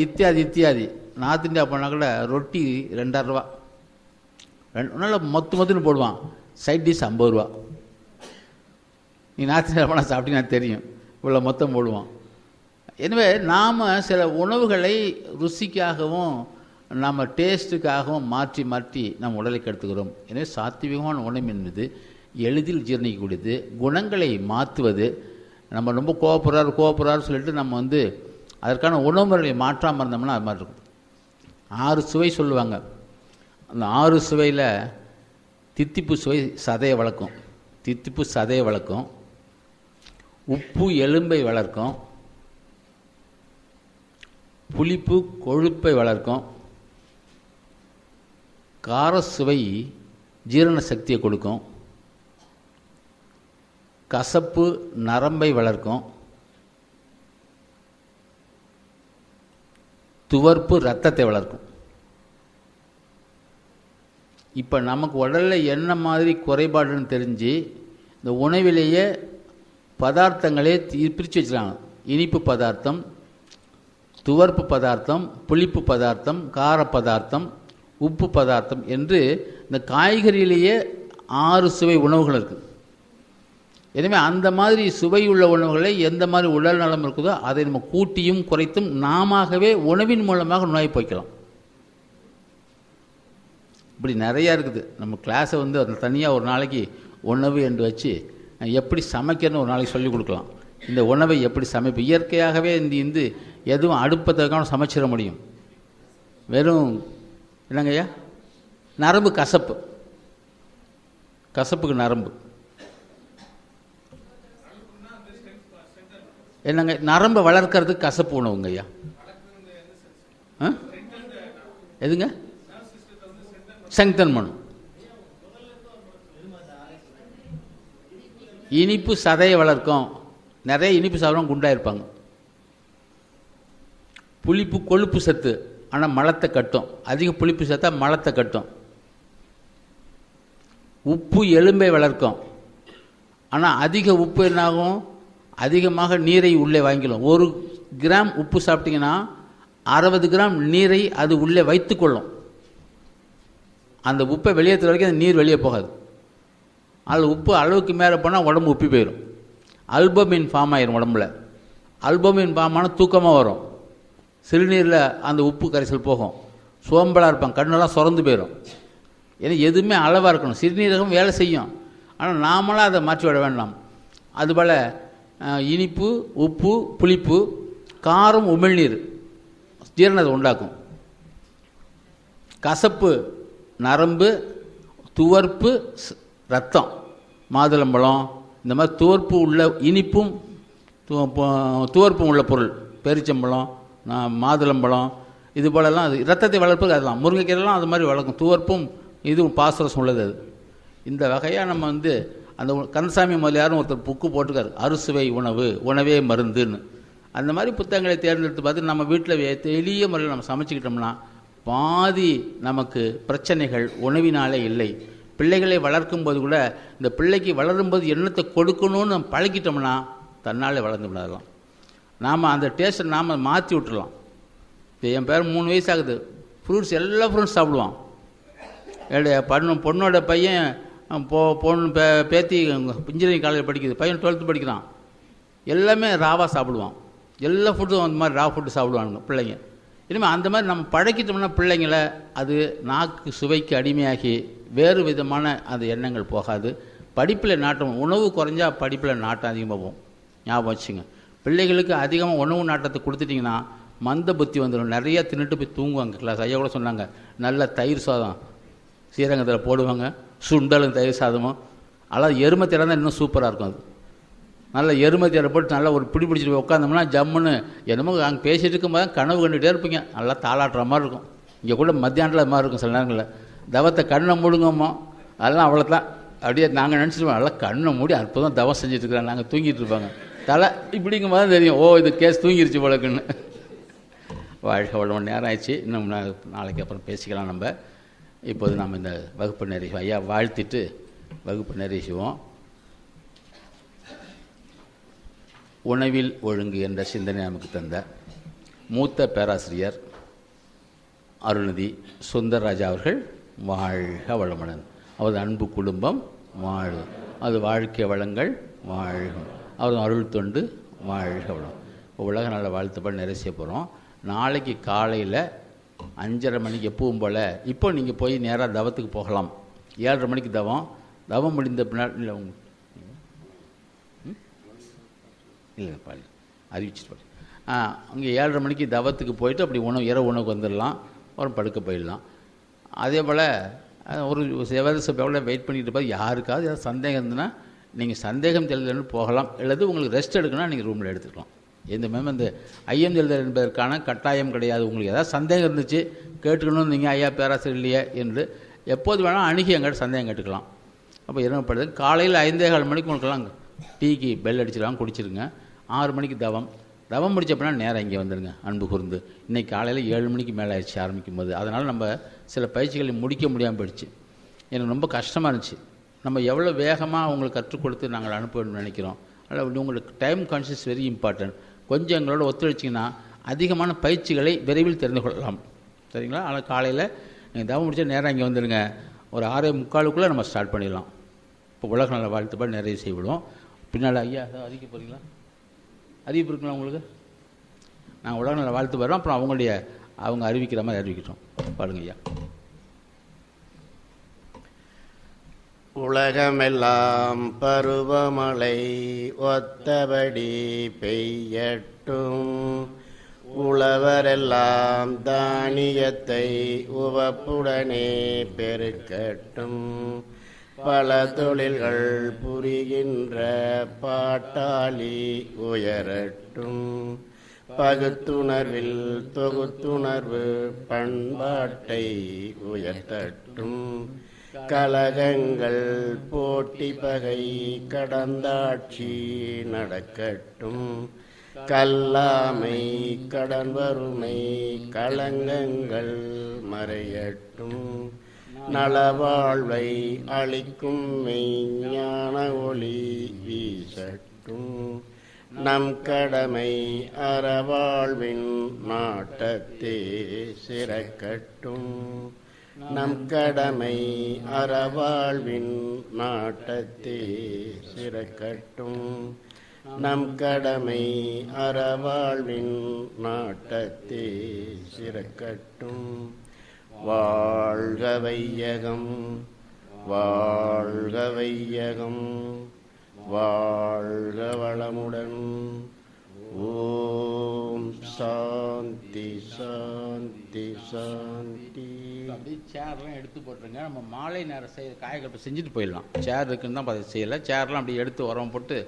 இத்தியாதி. நார்த் இந்தியா போனால் கூட ரொட்டி 2,500 ரூபா. நல்லா மொத்துன்னு போடுவான். சைட் டிஷ் 50 ரூபா. நீ ஞாயிற்றுக்கிழமை சாப்பிட்டீங்கன்னா தெரியும், இவ்வளோ மொத்தம் போடுவான். எனவே நாம் சில உணவுகளை ருசிக்காகவும் நம்ம டேஸ்ட்டுக்காகவும் மாற்றி மாற்றி நம் உடலை கெடுத்துக்கிறோம். எனவே சாத்விகமான உணவு என்பது எளிதில் ஜீரணிக்கக்கூடியது, குணங்களை மாற்றுவது. நம்ம ரொம்ப கோவப்படுறாரு சொல்லிட்டு நம்ம அதற்கான உணவு முறையை மாற்றாமல் இருந்தோம்னா அது மாதிரி இருக்கும். 6 சுவை சொல்லுவாங்க. அந்த 6 சுவையில் தித்திப்பு சுவை சதையை வளர்க்கும், தித்திப்பு சதையை வளர்க்கும், உப்பு எலும்பை வளர்க்கும், புளிப்பு கொழுப்பை வளர்க்கும், கார சுவை ஜீரண சக்தியை கொடுக்கும், கசப்பு நரம்பை வளர்க்கும், துவர்ப்பு இரத்தத்தை வளர்க்கும். இப்போ நமக்கு உடலில் என்ன மாதிரி குறைபாடுன்னு தெரிஞ்சு இந்த உணவிலேயே பதார்த்தங்களே பிரித்து வச்சுருக்காங்க. இனிப்பு பதார்த்தம், துவர்ப்பு பதார்த்தம், புளிப்பு பதார்த்தம், கார பதார்த்தம், உப்பு பதார்த்தம் என்று இந்த காய்கறியிலேயே 6 சுவை உணவுகள் இருக்குது. எனவே அந்த மாதிரி சுவையுள்ள உணவுகளை எந்த மாதிரி உடல் நலம் இருக்குதோ அதை நம்ம கூட்டியும் குறைத்தும் நாமவே உணவின் மூலமாக நோய் போய்க்கலாம். இப்படி நிறையா இருக்குது. நம்ம கிளாஸை அதில் தனியாக ஒரு நாளைக்கு உணவு என்று வச்சு எப்படி சமைக்கிறன்னு ஒரு நாளைக்கு சொல்லிக் கொடுக்கலாம். இந்த உணவை எப்படி சமைப்பு இயற்கையாகவே இந்த எதுவும் அடுப்பதற்கான சமைச்சிட முடியும். வெறும் என்னங்கய்யா, நரம்பு கசப்பு, கசப்புக்கு நரம்பு என்னங்க, நரம்பை வளர்க்கறதுக்கு கசப்பு உணவுங்க ஐயா. எதுங்க, ஸ்ட்ரெங்தன் பண்ணும். இனிப்பு சதையை வளர்க்கும். நிறைய இனிப்பு சாப்பிட்றவங்க குண்டாயிருப்பாங்க. புளிப்பு கொழுப்பு சத்து, ஆனால் மலத்தை கட்டும். அதிக புளிப்பு சத்தா மலத்தை கட்டும். உப்பு எலும்பை வளர்க்கும். ஆனால் அதிக உப்பு என்னாகும், அதிகமாக நீரை உள்ளே வாங்கிடும். 1 கிராம் உப்பு சாப்பிட்டீங்கன்னா 60 கிராம் நீரை அது உள்ளே வைத்துக்கொள்ளும். அந்த உப்பை வெளியேற்றுற வரைக்கும் அந்த நீர் வெளியே போகாது. அதில் உப்பு அளவுக்கு மேலே போனால் உடம்பு உப்பி போயிடும். அல்பமின் ஃபார்ம் ஆயிரும் உடம்புல. அல்பமின் ஃபார்ம் ஆனால் தூக்கமாக வரும். சிறுநீரில் அந்த உப்பு கரைசல் போகும். சோம்பலாக இருப்பாங்க, கண்ணெல்லாம் சுரந்து போயிடும். ஏன்னா எதுவுமே அளவாக இருக்கணும். சிறுநீரகம் வேலை செய்யும், ஆனால் நாமளாக அதை மாற்றி விட வேண்டாம். அதுபோல் இனிப்பு, உப்பு, புளிப்பு, காரம், உமிழ்நீர் ஜீரணத்தை உண்டாக்கும். கசப்பு நரம்பு, துவர்ப்பு ரத்தம், மாதுளம்பழம் இந்த மாதிரி துவர்ப்பு உள்ள இனிப்பும் துவர்ப்பும் உள்ள பொருள், பேரிச்சம்பழம், மாதுளம்பழம், இது போலலாம் அது ரத்தத்தை வளர்ப்பது. அதெல்லாம் முருங்கைக்கீரைலாம் அது மாதிரி வளர்க்கும். துவர்ப்பும் இதுவும் பாஸ்பரஸ் உள்ளது. அது இந்த வகையாக நம்ம அந்த கந்தசாமி முதலியாரும் ஒருத்தர் புக்கு போட்டுக்கார், அறுசுவை உணவு, உணவே மருந்துன்னு. அந்த மாதிரி புத்தகங்களை தேர்ந்தெடுத்து பார்த்து நம்ம வீட்டில் எளிய முறையில் நம்ம சமைச்சிக்கிட்டோம்னா பாதி நமக்கு பிரச்சனைகள் உணவினாலே இல்லை. பிள்ளைகளை வளர்க்கும் போது கூட இந்த பிள்ளைக்கு வளரும்போது எண்ணத்தை கொடுக்கணும்னு நம்ம பழக்கிட்டோம்னா தன்னாலே வளர்ந்து விடலாம். நாம் அந்த டேஸ்ட்டை நாம் மாற்றி விட்டுடலாம். இப்போ என் பேர் 3 வயசு ஆகுது, ஃப்ரூட்ஸ் எல்லா ஃப்ரூட்ஸ் சாப்பிடுவான். பொண்ணோட பையன் பொண்ணு பேத்தி இன்ஜினியரிங் காலேஜ் படிக்குது, பையன் 12th படிக்கிறான். எல்லாமே ராவாக சாப்பிடுவான். எல்லா ஃபுட்டும் அந்த மாதிரி ரா ஃபுட்டு சாப்பிடுவானுங்க பிள்ளைங்க. இனிமேல் அந்த மாதிரி நம்ம பழக்கிட்டோம்னா பிள்ளைங்களை அது நாக்கு சுவைக்கு அடிமையாகி வேறு விதமான அந்த எண்ணங்கள் போகாது. படிப்பில் நாட்டம், உணவு குறைஞ்சா படிப்பில் நாட்டம் அதிகமாக போகும். ஞாபகம் வச்சுங்க. பிள்ளைகளுக்கு அதிகமாக உணவு நாட்டத்தை கொடுத்துட்டிங்கன்னா மந்த புத்தி வந்துடும். நிறையா தின்னுட்டு போய் தூங்குவாங்க. கிளாஸ் ஐயா கூட சொன்னாங்க, நல்ல தயிர் சாதம் ஸ்ரீரங்கத்தில் போடுவாங்க, சுண்டலும் தயிர் சாதமும். அதாவது எருமை தேரை தான் இன்னும் சூப்பராக இருக்கும். அது நல்ல எருமை தேரை போட்டு நல்லா ஒரு பிடி பிடிச்சிட்டு போய் உட்காந்தோம்னா ஜம்முன்னு என்னமோ அங்கே பேசிகிட்டு இருக்கும்போது தான் கனவு கண்டுகிட்டே இருப்பீங்க. நல்லா தாளாட்டுற மாதிரி இருக்கும். இங்கே கூட மத்தியானத்தில் அது மாதிரி இருக்கும். சில நேரங்களில் தவத்தை கண்ணை மூடுங்கம்மா, அதெல்லாம் அவ்வளோதான். அப்படியே நாங்கள் நினச்சிருவோம் நல்லா கண்ணை மூடி அற்புதம் தவம் செஞ்சுட்டு இருக்கிறாங்க, நாங்கள் தூங்கிட்டு இருப்பாங்க. தலை இப்படிங்கும் போது தான் தெரியும், ஓ இது கேஸ் தூங்கிருச்சு போலக்குன்னு. வாழ்க்கை அவ்வளோ நேரம் ஆயிடுச்சு. இன்னும் நாளைக்கு அப்புறம் பேசிக்கலாம். நம்ம இப்போது நாம் இந்த வகுப்பு நிறைவு ஐயா வாழ்த்திட்டு வகுப்பு நிறைவு செய்வோம். உணவில் ஒழுங்கு என்ற சிந்தனை நமக்கு தந்த மூத்த பேராசிரியர் அருள்நிதி சுந்தரராஜா அவர்கள் வாழ்க வளமுடன். அவரது அன்பு குடும்பம் வாழ்க. அது வாழ்க்கை வளங்கள் வாழ்க. அவர் அருள் தொண்டு வாழ்க வளம். இப்போ உலக நல்ல வாழ்த்துப்பாடு நிறைய செய்ய போகிறோம். நாளைக்கு காலையில் 5:30 மணிக்கு எப்பவும் போல் இப்போ நீங்கள் போய் நேராக தவத்துக்கு போகலாம். 7:30 மணிக்கு தவம் முடிந்த பின்னால் இல்லை இல்லை பாரு அறிவிச்சிட்டு பாரு. அங்கே 7:30 மணிக்கு தவத்துக்கு போயிட்டு அப்படி இரவு உணவுக்கு வந்துடலாம், அப்புறம் படுக்க போயிடலாம். அதே போல் ஒரு எவ்வளோ வெயிட் பண்ணிட்டு இருப்பார். யாருக்காவது ஏதாவது சந்தேகம் இருந்ததுன்னா நீங்கள் சந்தேகம் தெளிதல்னு போகலாம், அல்லது உங்களுக்கு ரெஸ்ட் எடுக்கணும்னா நீங்கள் ரூமில் எடுத்துக்கலாம். எந்த மேம் இந்த ஐயம் தெளிதல் என்பதற்கான கட்டாயம் கிடையாது. உங்களுக்கு ஏதாவது சந்தேகம் இருந்துச்சு கேட்டுக்கணும்னு நீங்கள் ஐயா பேராசிரியர் இல்லையே என்று எப்போது வேணால் அணுகி எங்கிட்ட சந்தேகம் கேட்டுக்கலாம். அப்போ என்ன பண்ணுறது, காலையில் 5:15 மணிக்கு உங்களுக்கெல்லாம் டீக்கு பெல் அடிச்சிடலாம், குடிச்சிருங்க. 6 மணிக்கு தவம் முடிச்சப்பனா நேரம் இங்கே வந்துடுங்க. அன்பு கூர்ந்து இன்றைக்கி காலையில் 7 மணிக்கு மேலே ஆயிடுச்சு ஆரம்பிக்கும் போது. அதனால் நம்ம சில பயிற்சிகளை முடிக்க முடியாமல் போயிடுச்சு. எனக்கு ரொம்ப கஷ்டமாக இருந்துச்சு. நம்ம எவ்வளோ வேகமாக உங்களுக்கு கற்றுக் கொடுத்து நாங்கள் அனுப்பணும்னு நினைக்கிறோம். அதில் உங்களுக்கு டைம் கான்ஷியஸ் வெரி இம்பார்ட்டன்ட். கொஞ்சம் எங்களோட ஒத்துழைச்சிங்கன்னா அதிகமான பயிற்சிகளை விரைவில் தெரிந்து கொள்ளலாம். சரிங்களா? ஆனால் காலையில் நீங்கள் தவம் முடிச்சா நேரம் இங்கே வந்துடுங்க. ஒரு 6:45 நம்ம ஸ்டார்ட் பண்ணிடலாம். இப்போ உலக நல்ல வாழ்த்துப்பாடு நிறைய செய்விடுவோம். பின்னால் ஐயா அறிவிக்க போகிறீங்களா? அறிவிப்பு இருக்குங்களா உங்களுக்கு? நாங்கள் உலக நல்ல வாழ்த்து வரோம், அப்புறம் அவங்க அறிவிக்கிற மாதிரி அறிவிக்கிறோம். பாருங்க ஐயா. உலகமெல்லாம் பருவமழை ஒத்தபடி பெய்யட்டும், உழவரெல்லாம் தானியத்தை உவப்புடனே பெருக்கட்டும், பல தொழில்கள் புரிகின்ற பாட்டாளி உயரட்டும், பகுத்துணர்வில் தொகுத்துணர்வு பண்பாட்டை உயர்த்தட்டும், கலகங்கள் போட்டி பகை கடந்தாட்சி நடக்கட்டும், கல்லாமை கடன் வறுமை களங்கங்கள் மறையட்டும், நலவாழ்வை அளிக்கும் மெய்ஞான ஒளி வீசட்டும், நம் கடமை அறவாழ்வின் நாட்டத்தே சிறக்கட்டும், நம் கடமை அறவாழ்வின் நாட்டத்தே சிறக்கட்டும், நம் கடமை அறவாழ்வின் நாட்டத்தே சிறக்கட்டும். வாழ்க வையகம், வாழ்க வையகம், வாழ்க வளமுடன். ஓம் சாந்தி சாந்தி சாந்தி. அப்படியே சேர்லாம் எடுத்து போட்டுருங்க. நம்ம மாலை நேரம் காயகல்பம் செஞ்சுட்டு போயிடலாம். சேர் இருக்குன்னு தான் செய்யலை. சேர்லாம் அப்படியே எடுத்து உரம் போட்டு